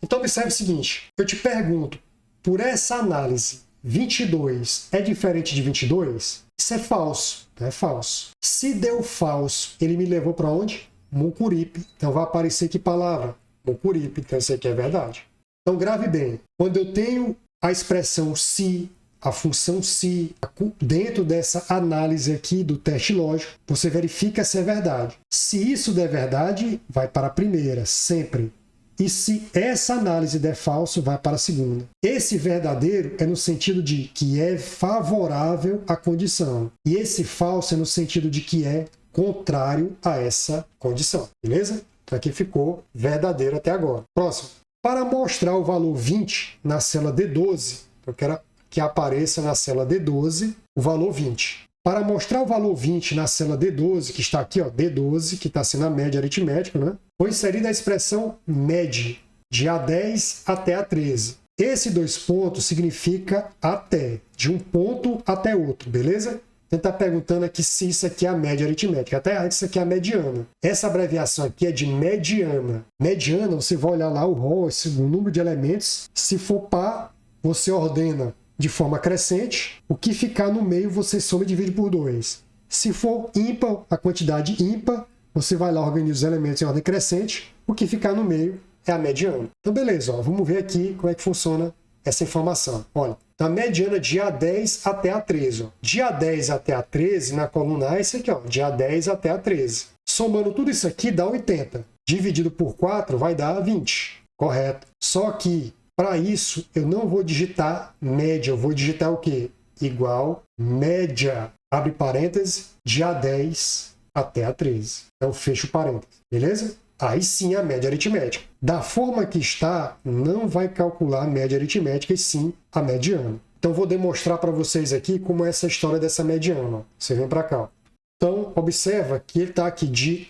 Então observe o seguinte, eu te pergunto, por essa análise, 22 é diferente de 22? Isso é falso, é falso. Se deu falso, ele me levou para onde? Mucuripe. Então vai aparecer que palavra? Mucuripe. Então isso aqui é verdade. Então, grave bem, quando eu tenho a expressão se, a função se, dentro dessa análise aqui do teste lógico, você verifica se é verdade. Se isso der verdade, vai para a primeira, sempre. E se essa análise der falso, vai para a segunda. Esse verdadeiro é no sentido de que é favorável à condição. E esse falso é no sentido de que é contrário a essa condição. Beleza? Então, aqui ficou verdadeiro até agora. Próximo. Para mostrar o valor 20 na célula D12, eu quero que apareça na célula D12 o valor 20. Para mostrar o valor 20 na célula D12, que está aqui, ó, D12, que está sendo a média aritmética, né? Foi inserida a expressão MED, de A10 até A13. Esse dois pontos significa até, de um ponto até outro, beleza? Ele está perguntando aqui se isso aqui é a média aritmética. Até antes, isso aqui é a mediana. Essa abreviação aqui é de mediana. Mediana, você vai olhar lá o rho, o número de elementos. Se for par, você ordena de forma crescente. O que ficar no meio, você soma e divide por 2. Se for ímpar, a quantidade ímpar, você vai lá, organiza os elementos em ordem crescente. O que ficar no meio é a mediana. Então, beleza. Ó, vamos ver aqui como é que funciona essa informação. Olha, a mediana de A10 até A13. Ó. De A10 até A13, na coluna A, é esse aqui, ó, de A10 até A13. Somando tudo isso aqui, dá 80. Dividido por 4 vai dar 20. Correto. Só que, para isso, eu não vou digitar média. Eu vou digitar o quê? Igual média, abre parênteses, de A10 até A13. Então, fecho parênteses. Beleza? Aí sim a média aritmética. Da forma que está, não vai calcular a média aritmética, e sim a mediana. Então, vou demonstrar para vocês aqui como é essa história dessa mediana. Você vem para cá. Então, observa que ele está aqui de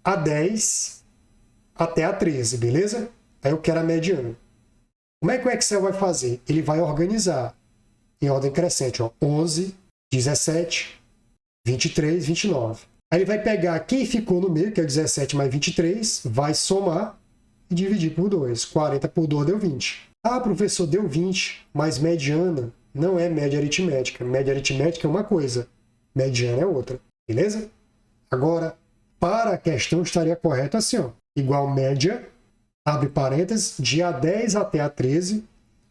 A10 até A13, beleza? Aí eu quero a mediana. Como é que o Excel vai fazer? Ele vai organizar em ordem crescente. Ó, 11, 17, 23, 29. Aí ele vai pegar quem ficou no meio, que é 17 mais 23, vai somar e dividir por 2. 40 por 2 deu 20. Ah, professor, deu 20, mas mediana não é média aritmética. Média aritmética é uma coisa, mediana é outra. Beleza? Agora, para a questão estaria correto assim, ó. Igual média, abre parênteses, de A10 até A13.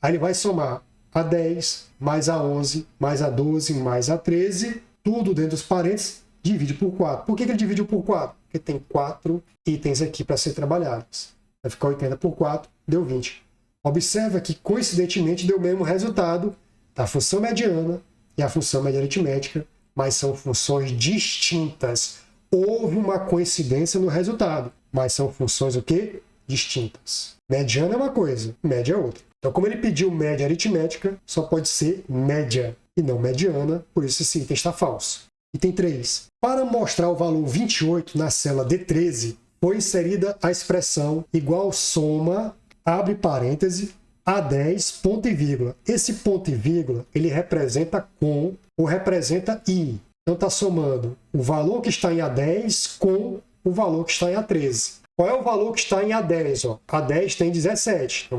Aí ele vai somar A10 mais A11 mais A12 mais A13, tudo dentro dos parênteses, divide por 4. Por que ele dividiu por 4? Porque tem 4 itens aqui para ser trabalhados. Vai ficar 80 por 4, deu 20. Observa que, coincidentemente, deu o mesmo resultado da função mediana e a função média aritmética, mas são funções distintas. Houve uma coincidência no resultado, mas são funções o quê? Distintas. Mediana é uma coisa, média é outra. Então, como ele pediu média aritmética, só pode ser média e não mediana, por isso esse item está falso. Item 3. Para mostrar o valor 28 na célula D13, foi inserida a expressão igual soma, abre parêntese, A10, ponto e vírgula. Esse ponto e vírgula, ele representa com ou representa i. Então está somando o valor que está em A10 com o valor que está em A13. Qual é o valor que está em A10? Ó? A10 tem 17. Então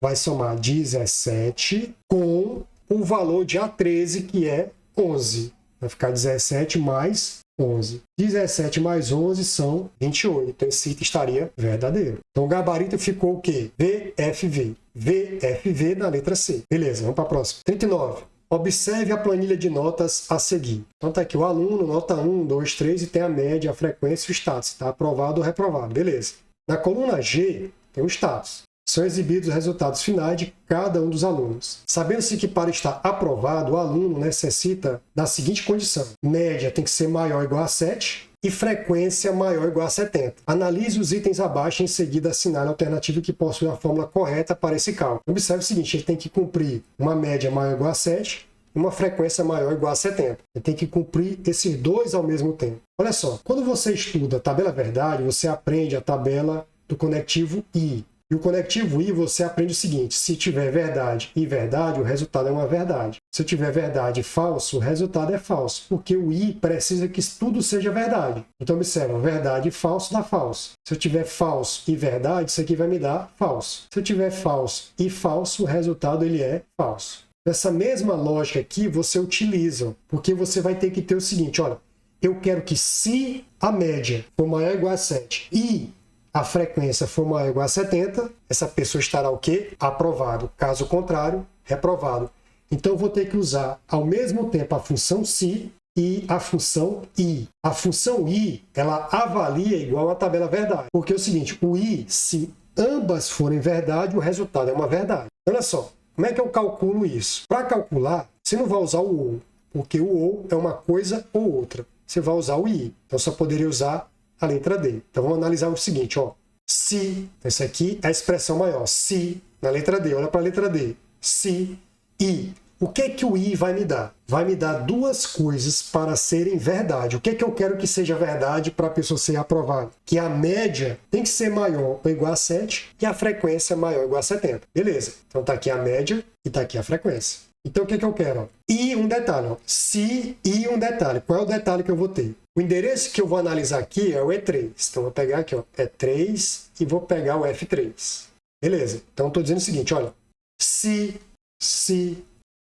vai somar 17 com o valor de A13, que é 11. Vai ficar 17 mais 11. 17 mais 11 são 28. Então, esse item estaria verdadeiro. Então, o gabarito ficou o quê? VFV. VFV na letra C. Beleza, vamos para a próxima. 39. Observe a planilha de notas a seguir. Então, está aqui o aluno, nota 1, 2, 3, e tem a média, a frequência e o status. Está aprovado ou reprovado. Beleza. Na coluna G, tem o status. São exibidos os resultados finais de cada um dos alunos. Sabendo-se que para estar aprovado, o aluno necessita da seguinte condição. Média tem que ser maior ou igual a 7 e frequência maior ou igual a 70. Analise os itens abaixo e em seguida assinale a alternativa que possui a fórmula correta para esse cálculo. Observe o seguinte, ele tem que cumprir uma média maior ou igual a 7 e uma frequência maior ou igual a 70. Ele tem que cumprir esses dois ao mesmo tempo. Olha só, quando você estuda a tabela verdade, você aprende a tabela do conectivo I. E o conectivo I, você aprende o seguinte, se tiver verdade e verdade, o resultado é uma verdade. Se tiver verdade e falso, o resultado é falso, porque o I precisa que tudo seja verdade. Então, observa, verdade e falso dá falso. Se eu tiver falso e verdade, isso aqui vai me dar falso. Se eu tiver falso e falso, o resultado ele é falso. Essa mesma lógica aqui você utiliza, porque você vai ter que ter o seguinte, olha, eu quero que se a média for maior ou igual a 7 e a frequência for maior ou igual a 70, essa pessoa estará o quê? Aprovado. Caso contrário, reprovado. Então, eu vou ter que usar ao mesmo tempo a função se e a função i. A função i, ela avalia igual a tabela verdade. Porque é o seguinte, o i, se ambas forem verdade, o resultado é uma verdade. Olha só, como é que eu calculo isso? Para calcular, você não vai usar o ou, porque o ou é uma coisa ou outra. Você vai usar o i. Então, só poderia usar a letra D. Então, vamos analisar o seguinte, ó. Se, essa aqui é a expressão maior. Se, na letra D, olha para a letra D. Se, i. O que é que o i vai me dar? Vai me dar duas coisas para serem verdade. O que é que eu quero que seja verdade para a pessoa ser aprovada? Que a média tem que ser maior ou igual a 7 e a frequência maior ou igual a 70. Beleza. Então, está aqui a média e está aqui a frequência. Então, o que eu quero? E um detalhe, ó. Se e um detalhe. Qual é o detalhe que eu vou ter? O endereço que eu vou analisar aqui é o E3. Então, eu vou pegar aqui, ó, E3 e vou pegar o F3. Beleza. Então, eu estou dizendo o seguinte, olha. Se.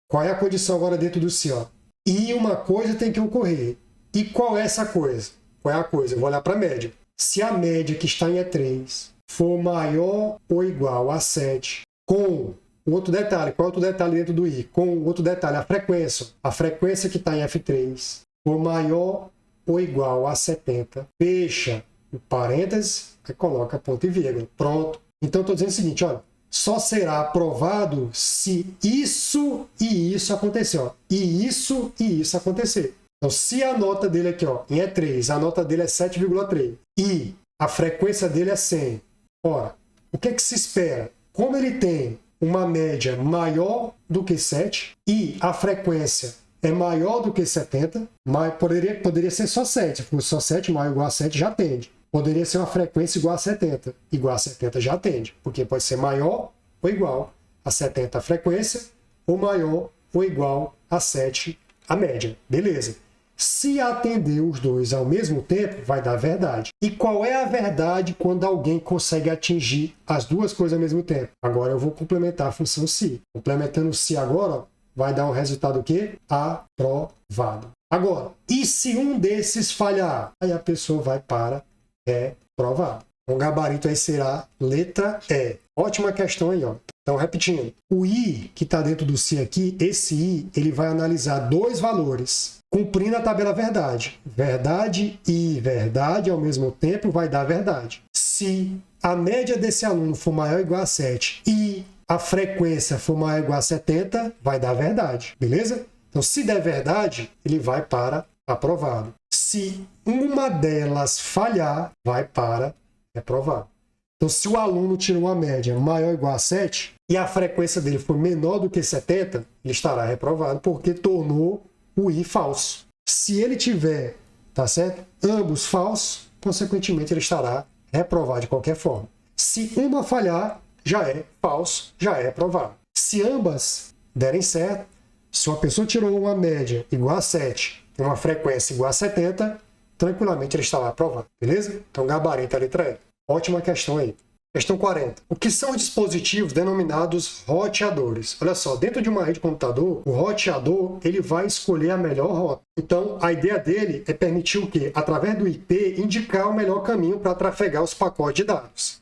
Qual é a condição agora dentro do se, ó? E uma coisa tem que ocorrer. E qual é essa coisa? Qual é a coisa? Eu vou olhar para a média. Se a média que está em E3 for maior ou igual a 7, com outro detalhe, qual é outro detalhe dentro do I? Com outro detalhe, a frequência. A frequência que está em F3 for maior ou igual a 70, fecha o parênteses e coloca ponto e vírgula. Pronto. Então, eu estou dizendo o seguinte, olha, só será aprovado se isso e isso acontecer. Ó, e isso acontecer. Então, se a nota dele aqui, ó, em E3, a nota dele é 7,3 e a frequência dele é 100. Ora, o que é que se espera? Como ele tem uma média maior do que 7 e a frequência é maior do que 70, mas poderia ser só 7. Se fosse só 7, maior ou igual a 7 já atende. Poderia ser uma frequência igual a 70. Igual a 70 já atende, porque pode ser maior ou igual a 70 a frequência, ou maior ou igual a 7 a média. Beleza. Se atender os dois ao mesmo tempo, vai dar verdade. E qual é a verdade quando alguém consegue atingir as duas coisas ao mesmo tempo? Agora eu vou complementar a função se. Complementando o se agora, vai dar um resultado o quê? Aprovado. Agora, e se um desses falhar? Aí a pessoa vai para reprovado. O gabarito aí será letra E. Ótima questão aí, ó. Então, repetindo. O I que está dentro do se aqui, esse I, ele vai analisar dois valores, cumprindo a tabela verdade. Verdade e verdade ao mesmo tempo vai dar verdade. Se a média desse aluno for maior ou igual a 7 e a frequência for maior ou igual a 70, vai dar verdade. Beleza? Então, se der verdade, ele vai para aprovado. Se uma delas falhar, vai para reprovado. Então, se o aluno tirou uma média maior ou igual a 7 e a frequência dele for menor do que 70, ele estará reprovado porque tornou o I falso. Se ele tiver, tá certo? Ambos falsos, consequentemente ele estará reprovado de qualquer forma. Se uma falhar, já é falso, já é reprovado. Se ambas derem certo, se uma pessoa tirou uma média igual a 7 e uma frequência igual a 70, tranquilamente ele estará aprovado, beleza? Então, gabarito a letra E. Ótima questão aí. Questão 40. O que são os dispositivos denominados roteadores? Olha só, dentro de uma rede de computador, o roteador ele vai escolher a melhor rota. Então, a ideia dele é permitir o quê? Através do IP, indicar o melhor caminho para trafegar os pacotes de dados.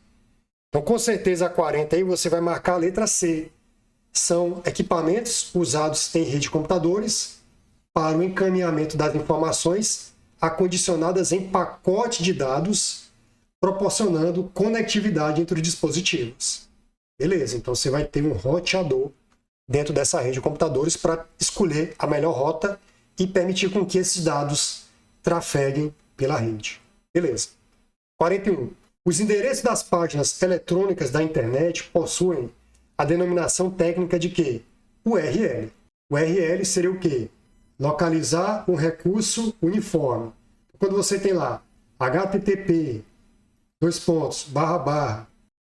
Então, com certeza, a 40 aí você vai marcar a letra C. São equipamentos usados em rede de computadores para o encaminhamento das informações acondicionadas em pacote de dados, proporcionando conectividade entre os dispositivos. Beleza, então você vai ter um roteador dentro dessa rede de computadores para escolher a melhor rota e permitir com que esses dados trafeguem pela rede. Beleza. 41. Os endereços das páginas eletrônicas da internet possuem a denominação técnica de quê? URL. O URL seria o quê? Localizar um recurso uniforme. Quando você tem lá http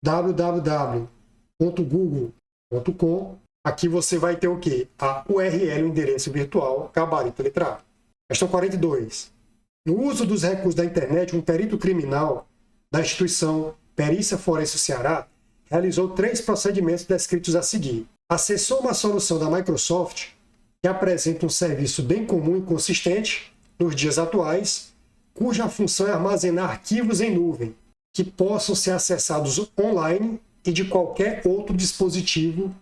www.google.com, aqui você vai ter o quê? A URL, o endereço virtual, gabarito letra A. Questão 42. No uso dos recursos da internet, um perito criminal da instituição Perícia Forense do Ceará realizou 3 procedimentos descritos a seguir. Acessou uma solução da Microsoft que apresenta um serviço bem comum e consistente nos dias atuais, cuja função é armazenar arquivos em nuvem, que possam ser acessados online e de qualquer outro dispositivo,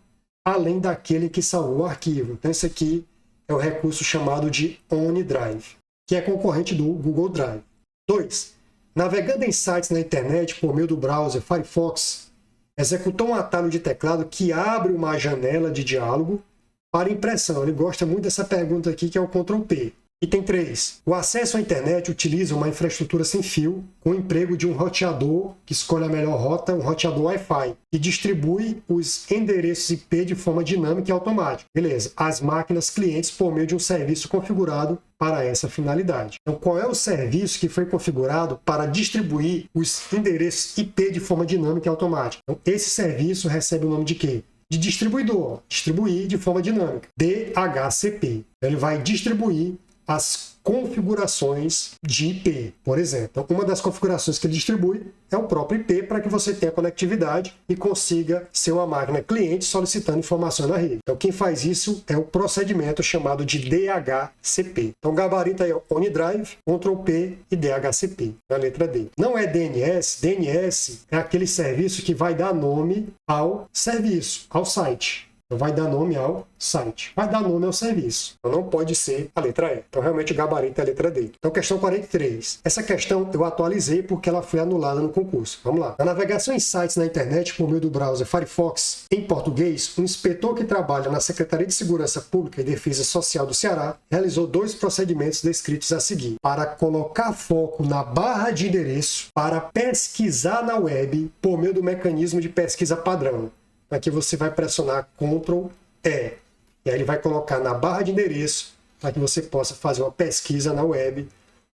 além daquele que salvou o arquivo. Então, esse aqui é o recurso chamado de OneDrive, que é concorrente do Google Drive. 2. Navegando em sites na internet por meio do browser Firefox, executou um atalho de teclado que abre uma janela de diálogo para impressão. Ele gosta muito dessa pergunta aqui, que é o Ctrl+P. Item 3. O acesso à internet utiliza uma infraestrutura sem fio, com o emprego de um roteador que escolhe a melhor rota, um roteador Wi-Fi, e distribui os endereços IP de forma dinâmica e automática. Beleza. As máquinas clientes por meio de um serviço configurado para essa finalidade. Então, qual é o serviço que foi configurado para distribuir os endereços IP de forma dinâmica e automática? Então, esse serviço recebe o nome de quê? de distribuidor, distribuir de forma dinâmica, DHCP. Ele vai distribuir as configurações de IP, por exemplo. Então, uma das configurações que ele distribui é o próprio IP para que você tenha conectividade e consiga ser uma máquina cliente solicitando informação na rede. Então, quem faz isso é o procedimento chamado de DHCP. Então, gabarito aí é OneDrive, Ctrl+P e DHCP, na letra D. Não é DNS. DNS é aquele serviço que vai dar nome ao serviço, ao site. Vai dar nome ao site, vai dar nome ao serviço. Então não pode ser a letra E. Então realmente o gabarito é a letra D. Então questão 43. Essa questão eu atualizei porque ela foi anulada no concurso. Vamos lá. Na navegação em sites na internet por meio do browser Firefox, em português, um inspetor que trabalha na Secretaria de Segurança Pública e Defesa Social do Ceará realizou 2 procedimentos descritos a seguir. Para colocar foco na barra de endereço para pesquisar na web por meio do mecanismo de pesquisa padrão. Aqui você vai pressionar Ctrl+E. E aí ele vai colocar na barra de endereço para que você possa fazer uma pesquisa na web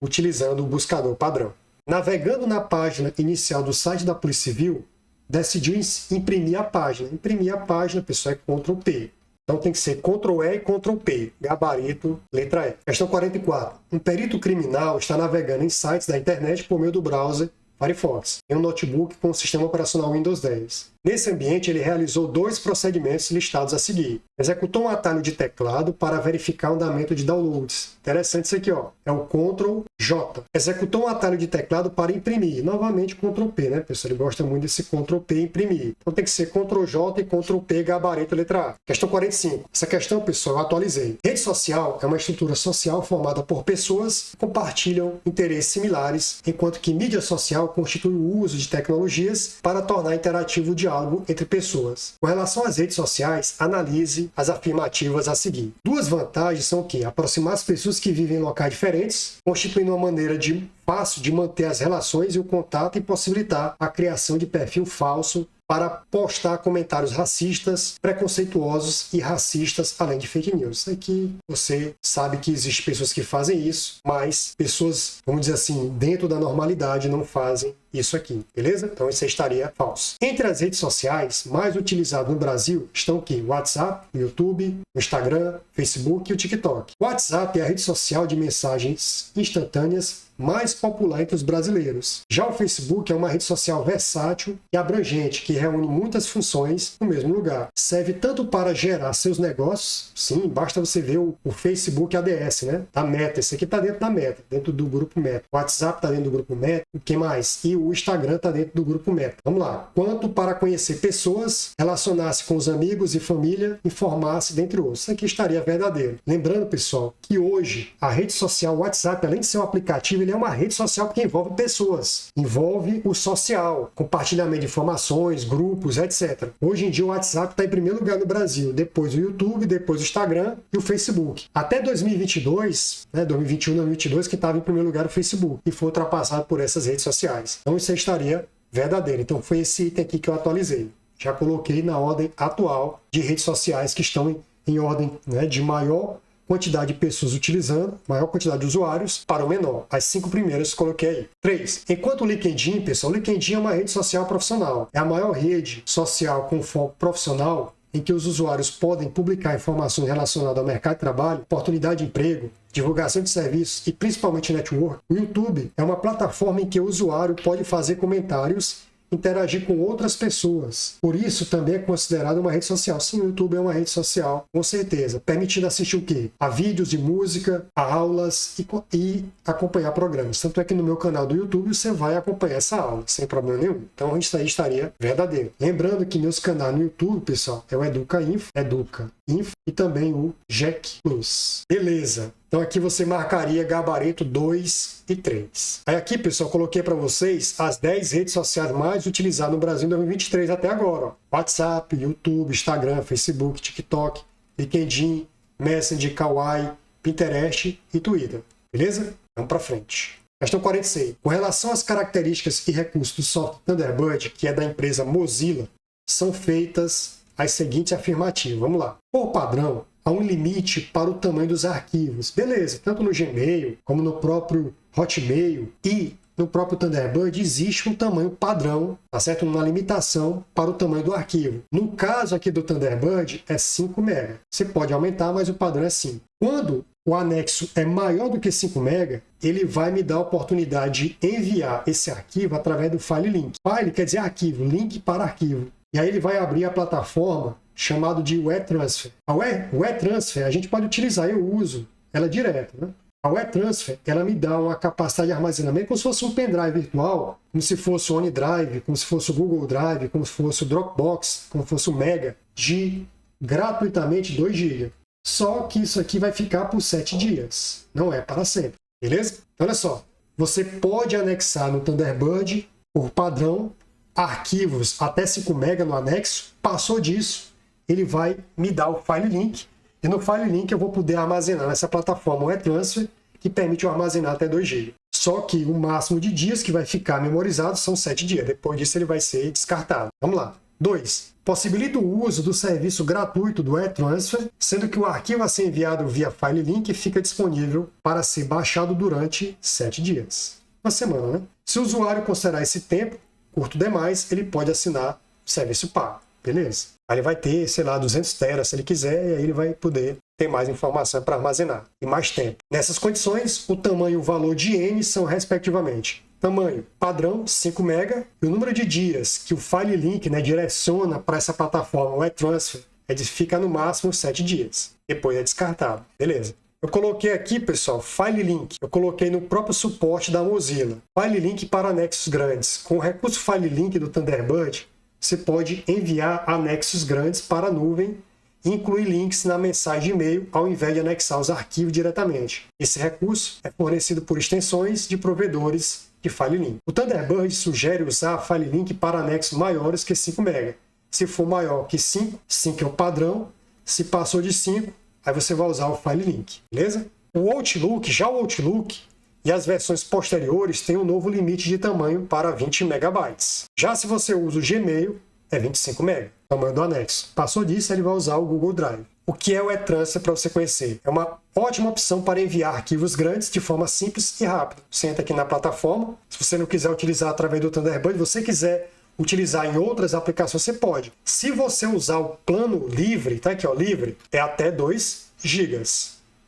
utilizando o buscador padrão. Navegando na página inicial do site da Polícia Civil, decidiu imprimir a página. Imprimir a página, pessoal, é Ctrl+P. Então tem que ser Ctrl+E e Ctrl+P. Gabarito, letra E. Questão 44. Um perito criminal está navegando em sites da internet por meio do browser Firefox, em um notebook com o sistema operacional Windows 10. Nesse ambiente, ele realizou 2 procedimentos listados a seguir. Executou um atalho de teclado para verificar o andamento de downloads. Interessante isso aqui, ó. É o Ctrl+J. Executou um atalho de teclado para imprimir. Novamente, Ctrl+P, né, pessoal? Ele gosta muito desse Ctrl+P imprimir. Então tem que ser Ctrl+J e Ctrl+P, gabarito, letra A. Questão 45. Essa questão, pessoal, eu atualizei. Rede social é uma estrutura social formada por pessoas que compartilham interesses similares, enquanto que mídia social constitui o uso de tecnologias para tornar interativo o diálogo entre pessoas. Com relação às redes sociais, analise as afirmativas a seguir. 2 vantagens são o quê? Aproximar as pessoas que vivem em locais diferentes, constituindo uma maneira fácil de manter as relações e o contato e possibilitar a criação de perfil falso para postar comentários racistas, preconceituosos e racistas, além de fake news. Isso aqui você sabe que existem pessoas que fazem isso, mas pessoas, vamos dizer assim, dentro da normalidade não fazem isso aqui, beleza? Então isso aí estaria falso. Entre as redes sociais mais utilizadas no Brasil estão o quê? O WhatsApp, o YouTube, o Instagram, Facebook e o TikTok. O WhatsApp é a rede social de mensagens instantâneas mais popular entre os brasileiros. Já o Facebook é uma rede social versátil e abrangente, que reúne muitas funções no mesmo lugar. Serve tanto para gerar seus negócios, sim, basta você ver o Facebook ADS, né? Da Meta, esse aqui está dentro da Meta, dentro do grupo Meta. O WhatsApp está dentro do grupo Meta, o que mais? E o Instagram está dentro do grupo Meta. Vamos lá. Quanto para conhecer pessoas, relacionar-se com os amigos e família, informar-se, dentre outros. Isso aqui estaria verdadeiro. Lembrando, pessoal, que hoje a rede social WhatsApp, além de ser um aplicativo, ele é uma rede social porque envolve pessoas, envolve o social, compartilhamento de informações, grupos, etc. Hoje em dia o WhatsApp está em primeiro lugar no Brasil, depois o YouTube, depois o Instagram e o Facebook. Até 2022, 2021, 2022, que estava em primeiro lugar o Facebook e foi ultrapassado por essas redes sociais. Então isso aí estaria verdadeiro. Então foi esse item aqui que eu atualizei. Já coloquei na ordem atual de redes sociais que estão em ordem, né, de maior quantidade de pessoas utilizando, maior quantidade de usuários para o menor. As 5 primeiras coloquei aí. 3. Enquanto o LinkedIn, pessoal, o LinkedIn é uma rede social profissional. É a maior rede social com foco profissional em que os usuários podem publicar informações relacionadas ao mercado de trabalho, oportunidade de emprego, divulgação de serviços e principalmente network. O YouTube é uma plataforma em que o usuário pode fazer comentários, interagir com outras pessoas. Por isso, também é considerado uma rede social. Sim, o YouTube é uma rede social, com certeza. Permitindo assistir o quê? A vídeos de música, a aulas e acompanhar programas. Tanto é que no meu canal do YouTube você vai acompanhar essa aula, sem problema nenhum. Então, isso aí estaria verdadeiro. Lembrando que meus canais no YouTube, pessoal, é o Educa Info e também o Jack Plus. Beleza. Então aqui você marcaria gabarito 2 e 3. Aí aqui, pessoal, coloquei para vocês as 10 redes sociais mais utilizadas no Brasil em 2023 até agora. Ó. WhatsApp, YouTube, Instagram, Facebook, TikTok, LinkedIn, Messenger, Kawaii, Pinterest e Twitter. Beleza? Vamos para frente. Questão 46. Com relação às características e recursos do software Thunderbird, que é da empresa Mozilla, são feitas as seguintes afirmativas. Vamos lá. Por padrão, há um limite para o tamanho dos arquivos. Beleza, tanto no Gmail como no próprio Hotmail e no próprio Thunderbird existe um tamanho padrão, tá certo? Uma limitação para o tamanho do arquivo. No caso aqui do Thunderbird é 5 MB. Você pode aumentar, mas o padrão é 5. Quando o anexo é maior do que 5 MB, ele vai me dar a oportunidade de enviar esse arquivo através do file link. File quer dizer arquivo, link para arquivo. E aí ele vai abrir a plataforma chamada de WeTransfer. A WeTransfer a gente pode utilizar, eu uso ela direto, né? A WeTransfer, ela me dá uma capacidade de armazenamento como se fosse um pendrive virtual, como se fosse o OneDrive, como se fosse o Google Drive, como se fosse o Dropbox, como se fosse o Mega, de gratuitamente 2 GB. Só que isso aqui vai ficar por 7 dias, não é para sempre, beleza? Então, olha só, você pode anexar no Thunderbird, por padrão, arquivos até 5 MB no anexo. Passou disso, ele vai me dar o file link, e no file link eu vou poder armazenar nessa plataforma WeTransfer, que permite eu armazenar até 2 GB. Só que o máximo de dias que vai ficar memorizado são 7 dias. Depois disso ele vai ser descartado. Vamos lá. 2. Possibilita o uso do serviço gratuito do WeTransfer, sendo que o arquivo a ser enviado via file link fica disponível para ser baixado durante 7 dias. Uma semana, né? Se o usuário considerar esse tempo curto demais, ele pode assinar o serviço pago. Beleza? Aí ele vai ter, sei lá, 200 teras se ele quiser, e aí ele vai poder ter mais informação para armazenar e mais tempo. Nessas condições, o tamanho e o valor de N são, respectivamente, tamanho padrão, 5 MB, e o número de dias que o file link, né, direciona para essa plataforma WeTransfer, fica no máximo 7 dias. Depois é descartado. Beleza? Eu coloquei aqui, pessoal, file link. Eu coloquei no próprio suporte da Mozilla. File link para anexos grandes. Com o recurso file link do Thunderbird, você pode enviar anexos grandes para a nuvem e incluir links na mensagem de e-mail ao invés de anexar os arquivos diretamente. Esse recurso é fornecido por extensões de provedores de file link. O Thunderbird sugere usar file link para anexos maiores que 5 MB. Se for maior que 5, 5 é o padrão. Se passou de 5, aí você vai usar o file link, beleza? O Outlook e as versões posteriores têm um novo limite de tamanho para 20 MB. Já se você usa o Gmail, é 25 MB, tamanho do anexo. Passou disso, ele vai usar o Google Drive. O que é o WeTransfer para você conhecer? É uma ótima opção para enviar arquivos grandes de forma simples e rápida. Você entra aqui na plataforma, se você não quiser utilizar através do Thunderbird, você quiser utilizar em outras aplicações, você pode. Se você usar o plano livre, tá aqui ó, livre, é até 2 GB.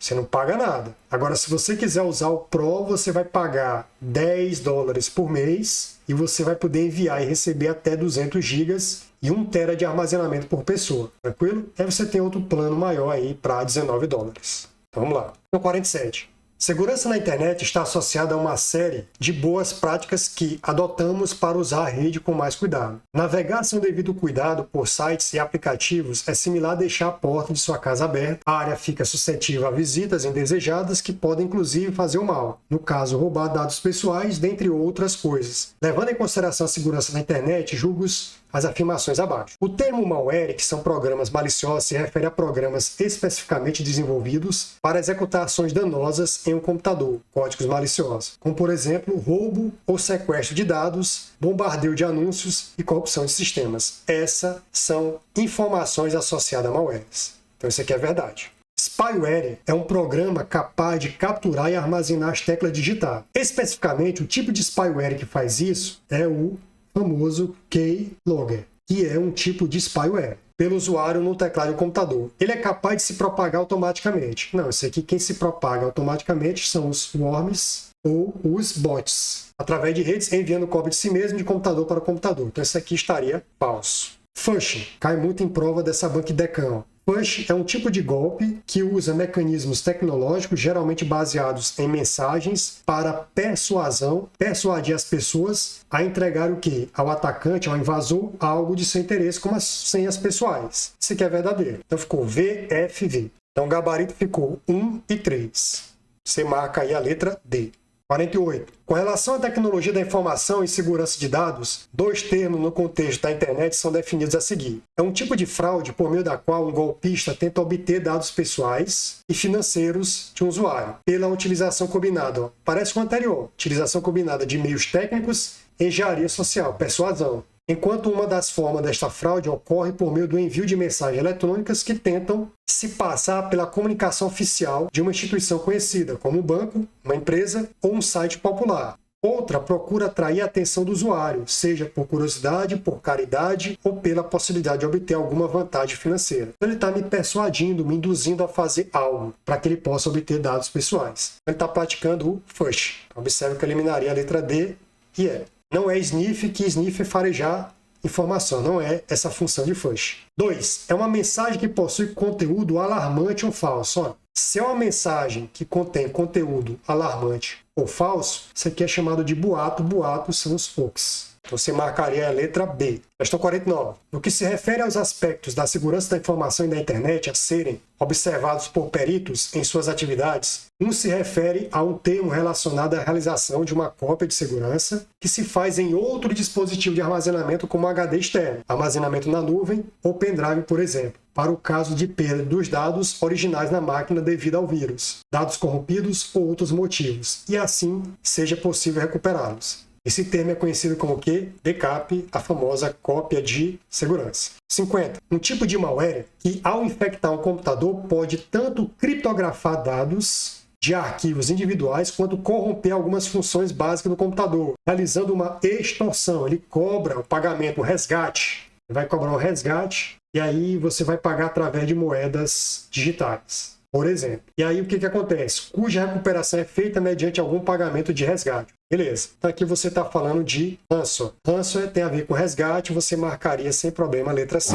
Você não paga nada. Agora, se você quiser usar o Pro, você vai pagar $10 por mês e você vai poder enviar e receber até 200 GB e 1 TB de armazenamento por pessoa. Tranquilo? Aí você tem outro plano maior aí para $19. Então vamos lá. No 47. Segurança na internet está associada a uma série de boas práticas que adotamos para usar a rede com mais cuidado. Navegar sem o devido cuidado por sites e aplicativos é similar a deixar a porta de sua casa aberta. A área fica suscetível a visitas indesejadas que podem inclusive fazer o mal. No caso, roubar dados pessoais, dentre outras coisas. Levando em consideração a segurança na internet, julgo as afirmações abaixo. O termo malware, que são programas maliciosos, se refere a programas especificamente desenvolvidos para executar ações danosas em um computador, códigos maliciosos, como por exemplo, roubo ou sequestro de dados, bombardeio de anúncios e corrupção de sistemas. Essas são informações associadas a malwares. Então isso aqui é verdade. Spyware é um programa capaz de capturar e armazenar as teclas digitais. Especificamente, o tipo de spyware que faz isso é o famoso keylogger, que é um tipo de spyware, pelo usuário no teclado do computador. Ele é capaz de se propagar automaticamente. Não, isso aqui quem se propaga automaticamente são os worms ou os bots, através de redes enviando cópia de si mesmo de computador para computador. Então isso aqui estaria falso. Phishing cai muito em prova dessa banca de Decan. Phishing é um tipo de golpe que usa mecanismos tecnológicos, geralmente baseados em mensagens, para persuadir as pessoas a entregar o quê? Ao atacante, ao invasor, algo de seu interesse, como as senhas pessoais. Isso aqui é verdadeiro. Então ficou VFV. Então o gabarito ficou 1 e 3. Você marca aí a letra D. 48. Com relação à tecnologia da informação e segurança de dados, 2 termos no contexto da internet são definidos a seguir. É um tipo de fraude por meio da qual um golpista tenta obter dados pessoais e financeiros de um usuário, pela utilização combinada. Parece com o anterior. Utilização combinada de meios técnicos, engenharia social, persuasão. Enquanto uma das formas desta fraude ocorre por meio do envio de mensagens eletrônicas que tentam se passar pela comunicação oficial de uma instituição conhecida, como um banco, uma empresa ou um site popular. Outra procura atrair a atenção do usuário, seja por curiosidade, por caridade ou pela possibilidade de obter alguma vantagem financeira. Então, ele está me persuadindo, me induzindo a fazer algo para que ele possa obter dados pessoais. Ele está praticando o FUSH. Observe que eu eliminaria a letra D e E. Não é sniff, que sniff é farejar informação, não é essa função de FUSH. 2. É uma mensagem que possui conteúdo alarmante ou falso. Ó, se é uma mensagem que contém conteúdo alarmante ou falso, isso aqui é chamado de boato. Boatos são os hoax. Você marcaria a letra B. Questão 49. No que se refere aos aspectos da segurança da informação e da internet a serem observados por peritos em suas atividades, um se refere a um termo relacionado à realização de uma cópia de segurança que se faz em outro dispositivo de armazenamento como HD externo, armazenamento na nuvem ou pendrive, por exemplo, para o caso de perda dos dados originais na máquina devido ao vírus, dados corrompidos ou outros motivos, e assim seja possível recuperá-los. Esse termo é conhecido como o quê? Backup, a famosa cópia de segurança. 50. Um tipo de malware que, ao infectar um computador, pode tanto criptografar dados de arquivos individuais quanto corromper algumas funções básicas do computador, realizando uma extorsão. Ele cobra o pagamento, o resgate. Ele vai cobrar um resgate e aí você vai pagar através de moedas digitais, por exemplo. E aí o que acontece? Cuja recuperação é feita mediante algum pagamento de resgate. Beleza. Então aqui você está falando de ransomware. Ransomware tem a ver com resgate, você marcaria sem problema a letra C.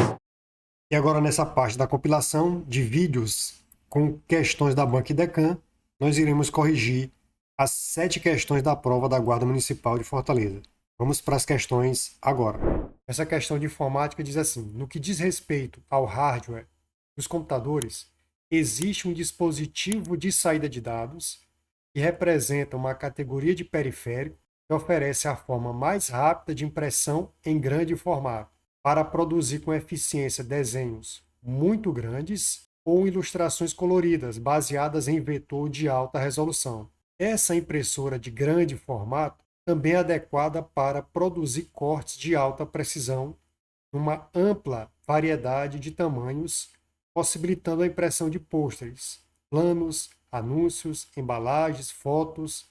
E agora nessa parte da compilação de vídeos com questões da Banca Idecam, nós iremos corrigir as 7 questões da prova da Guarda Municipal de Fortaleza. Vamos para as questões agora. Essa questão de informática diz assim: no que diz respeito ao hardware dos computadores, existe um dispositivo de saída de dados que representa uma categoria de periférico que oferece a forma mais rápida de impressão em grande formato, para produzir com eficiência desenhos muito grandes ou ilustrações coloridas baseadas em vetor de alta resolução. Essa impressora de grande formato também é adequada para produzir cortes de alta precisão numa ampla variedade de tamanhos, possibilitando a impressão de pôsteres, planos, anúncios, embalagens, fotos,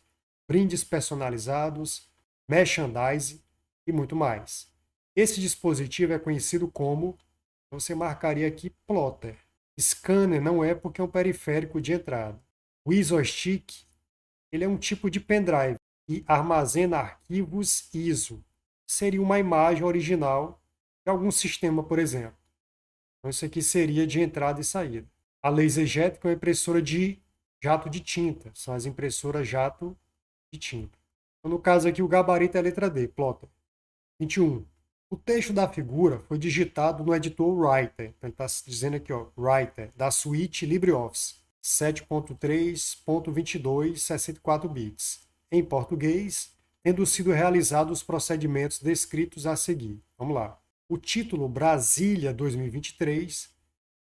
brindes personalizados, merchandising e muito mais. Esse dispositivo é conhecido como, você marcaria aqui, plotter. Scanner não é porque é um periférico de entrada. O ISO-stick, ele é um tipo de pendrive que armazena arquivos ISO. Seria uma imagem original de algum sistema, por exemplo. Então isso aqui seria de entrada e saída. A LaserJet, que é uma impressora de jato de tinta. São as impressoras jato de tinta. Então, no caso aqui, o gabarito é a letra D, plotter. 21. O texto da figura foi digitado no editor Writer. Então, ele está dizendo aqui, ó, Writer, da suíte LibreOffice. 7.3.22, 64 bits. Em português, tendo sido realizados os procedimentos descritos a seguir. Vamos lá. O título Brasília 2023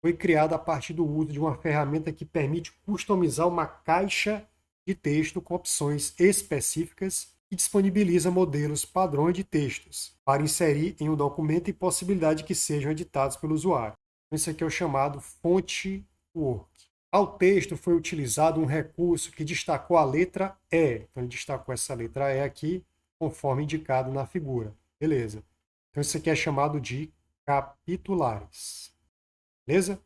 foi criado a partir do uso de uma ferramenta que permite customizar uma caixa de texto com opções específicas e disponibiliza modelos padrões de textos para inserir em um documento e possibilidade que sejam editados pelo usuário. Isso aqui é o chamado Fonte Work. Ao texto foi utilizado um recurso que destacou a letra E. Então, ele destacou essa letra E aqui, conforme indicado na figura. Beleza. Então, isso aqui é chamado de capitulares. Beleza?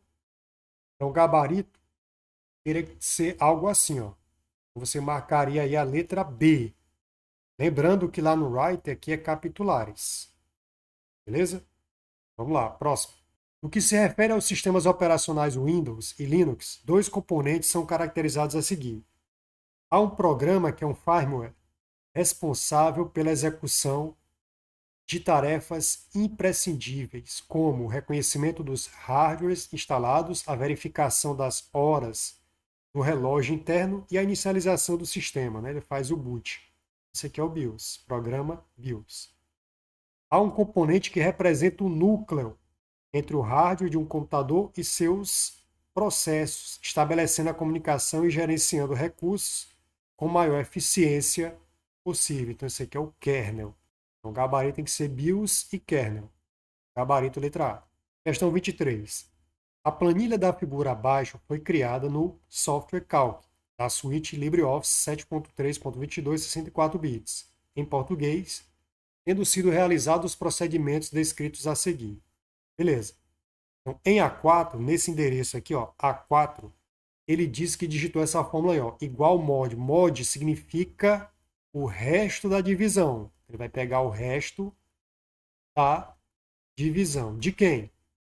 Então, o gabarito teria que ser algo assim, ó. Você marcaria aí a letra B. Lembrando que lá no Writer aqui é capitulares. Beleza? Vamos lá, próximo. No que se refere aos sistemas operacionais Windows e Linux, 2 componentes são caracterizados a seguir. Há um programa que é um firmware responsável pela execução de tarefas imprescindíveis, como o reconhecimento dos hardwares instalados, a verificação das horas no relógio interno e a inicialização do sistema, né? Ele faz o boot. Esse aqui é o BIOS, programa BIOS. Há um componente que representa o núcleo entre o hardware de um computador e seus processos, estabelecendo a comunicação e gerenciando recursos com maior eficiência possível. Então, esse aqui é o kernel. Então, o gabarito tem que ser BIOS e kernel. Gabarito letra A. Questão 23. A planilha da figura abaixo foi criada no Software Calc, da suíte LibreOffice 7.3.22, 64 bits. em português, tendo sido realizados os procedimentos descritos a seguir. Beleza. Então, em A4, nesse endereço aqui, ó, A4, ele diz que digitou essa fórmula aí, ó, igual mod. Mod significa o resto da divisão. Ele vai pegar o resto da divisão. De quem?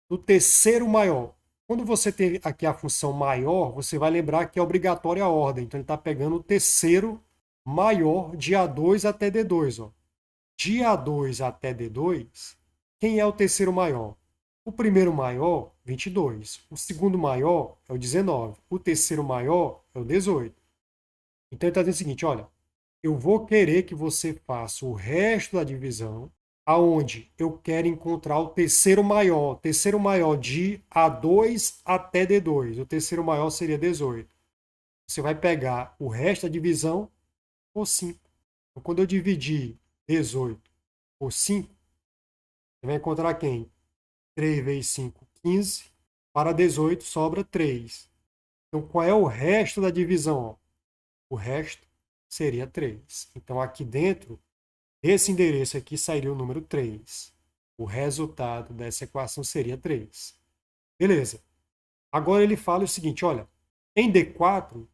Do terceiro maior. Quando você tem aqui a função maior, você vai lembrar que é obrigatória a ordem. Então, ele está pegando o terceiro maior de A2 até D2. Ó. De A2 até D2, quem é o terceiro maior? O primeiro maior, 22. O segundo maior é o 19. O terceiro maior é o 18. Então, ele está dizendo o seguinte, olha, eu vou querer que você faça o resto da divisão, aonde eu quero encontrar o terceiro maior de A2 até D2. O terceiro maior seria 18. Você vai pegar o resto da divisão por 5. Então, quando eu dividir 18 por 5, você vai encontrar quem? 3 vezes 5, 15. Para 18 sobra 3. Então, qual é o resto da divisão? O resto seria 3. Então, aqui dentro desse endereço aqui sairia o número 3. O resultado dessa equação seria 3. Beleza. Agora ele fala o seguinte, olha, em D4,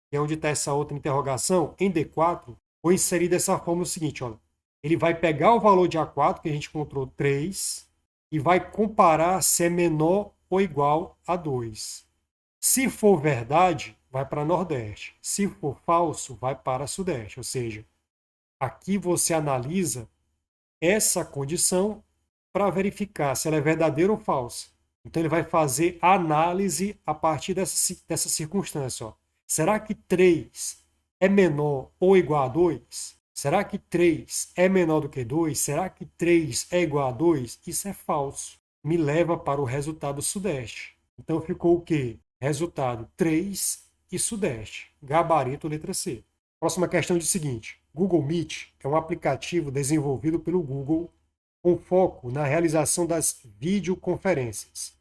que é onde está essa outra interrogação, em D4, vou inserir dessa forma o seguinte, olha, ele vai pegar o valor de A4, que a gente encontrou 3, e vai comparar se é menor ou igual a 2. Se for verdade, vai para Nordeste. Se for falso, vai para Sudeste. Ou seja, aqui você analisa essa condição para verificar se ela é verdadeira ou falsa. Então, ele vai fazer a análise a partir dessa circunstância. Ó. Será que 3 é menor ou igual a 2? Será que 3 é menor do que 2? Será que 3 é igual a 2? Isso é falso. Me leva para o resultado Sudeste. Então, ficou o quê? Resultado 3 e Sudeste. Gabarito, letra C. Próxima questão diz o seguinte. Google Meet é um aplicativo desenvolvido pelo Google com foco na realização das videoconferências,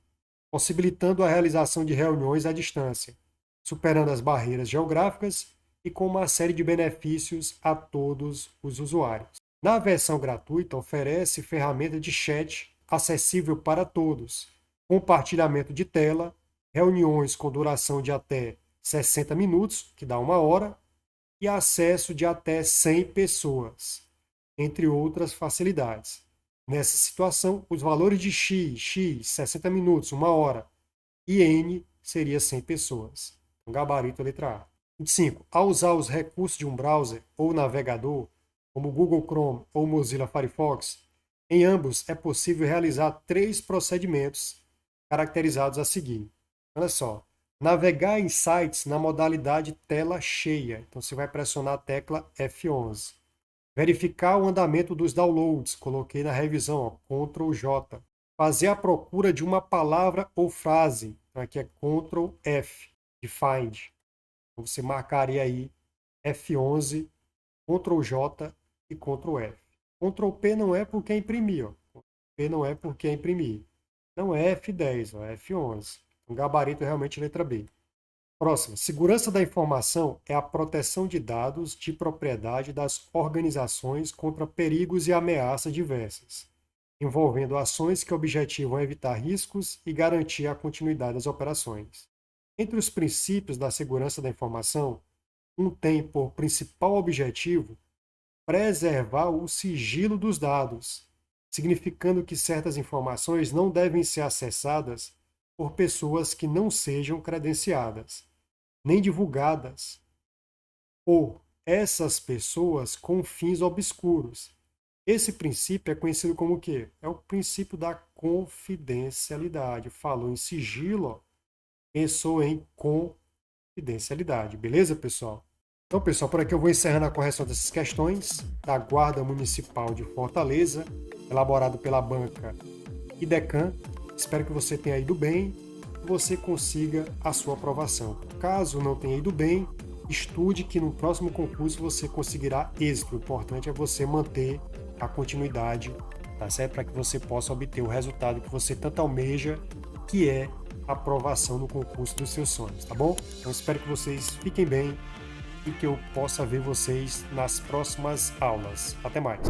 possibilitando a realização de reuniões à distância, superando as barreiras geográficas e com uma série de benefícios a todos os usuários. Na versão gratuita, oferece ferramenta de chat acessível para todos, compartilhamento de tela, reuniões com duração de até 60 minutos, que dá 1 hora, e acesso de até 100 pessoas, entre outras facilidades. Nessa situação, os valores de X, 60 minutos, 1 hora, e N seria 100 pessoas. Então, gabarito, letra A. 25. Ao usar os recursos de um browser ou navegador, como Google Chrome ou Mozilla Firefox, em ambos é possível realizar 3 procedimentos caracterizados a seguir. Olha só. Navegar em sites na modalidade tela cheia. Então, você vai pressionar a tecla F11. Verificar o andamento dos downloads. Coloquei na revisão, ó, Ctrl J. Fazer a procura de uma palavra ou frase. Então, aqui é Ctrl F, de Find. Então, você marcaria aí F11, Ctrl J e Ctrl F. Ctrl P não é porque é imprimir. Ó. Ctrl P não é porque é imprimir. Não é F10, ó, é F11. Um gabarito realmente letra B. Próximo. Segurança da informação é a proteção de dados de propriedade das organizações contra perigos e ameaças diversas, envolvendo ações que objetivam evitar riscos e garantir a continuidade das operações. Entre os princípios da segurança da informação, um tem por principal objetivo preservar o sigilo dos dados, significando que certas informações não devem ser acessadas por pessoas que não sejam credenciadas, nem divulgadas por essas pessoas com fins obscuros. Esse princípio é conhecido como o quê? É o princípio da confidencialidade. Falou em sigilo, ó, pensou em confidencialidade. Beleza, pessoal? Então, pessoal, por aqui eu vou encerrando a correção dessas questões da Guarda Municipal de Fortaleza, elaborado pela banca IDECAM. Espero que você tenha ido bem e você consiga a sua aprovação. Caso não tenha ido bem, estude que no próximo concurso você conseguirá êxito. O importante é você manter a continuidade, tá certo? Para que você possa obter o resultado que você tanto almeja, que é a aprovação no concurso dos seus sonhos, tá bom? Então espero que vocês fiquem bem e que eu possa ver vocês nas próximas aulas. Até mais!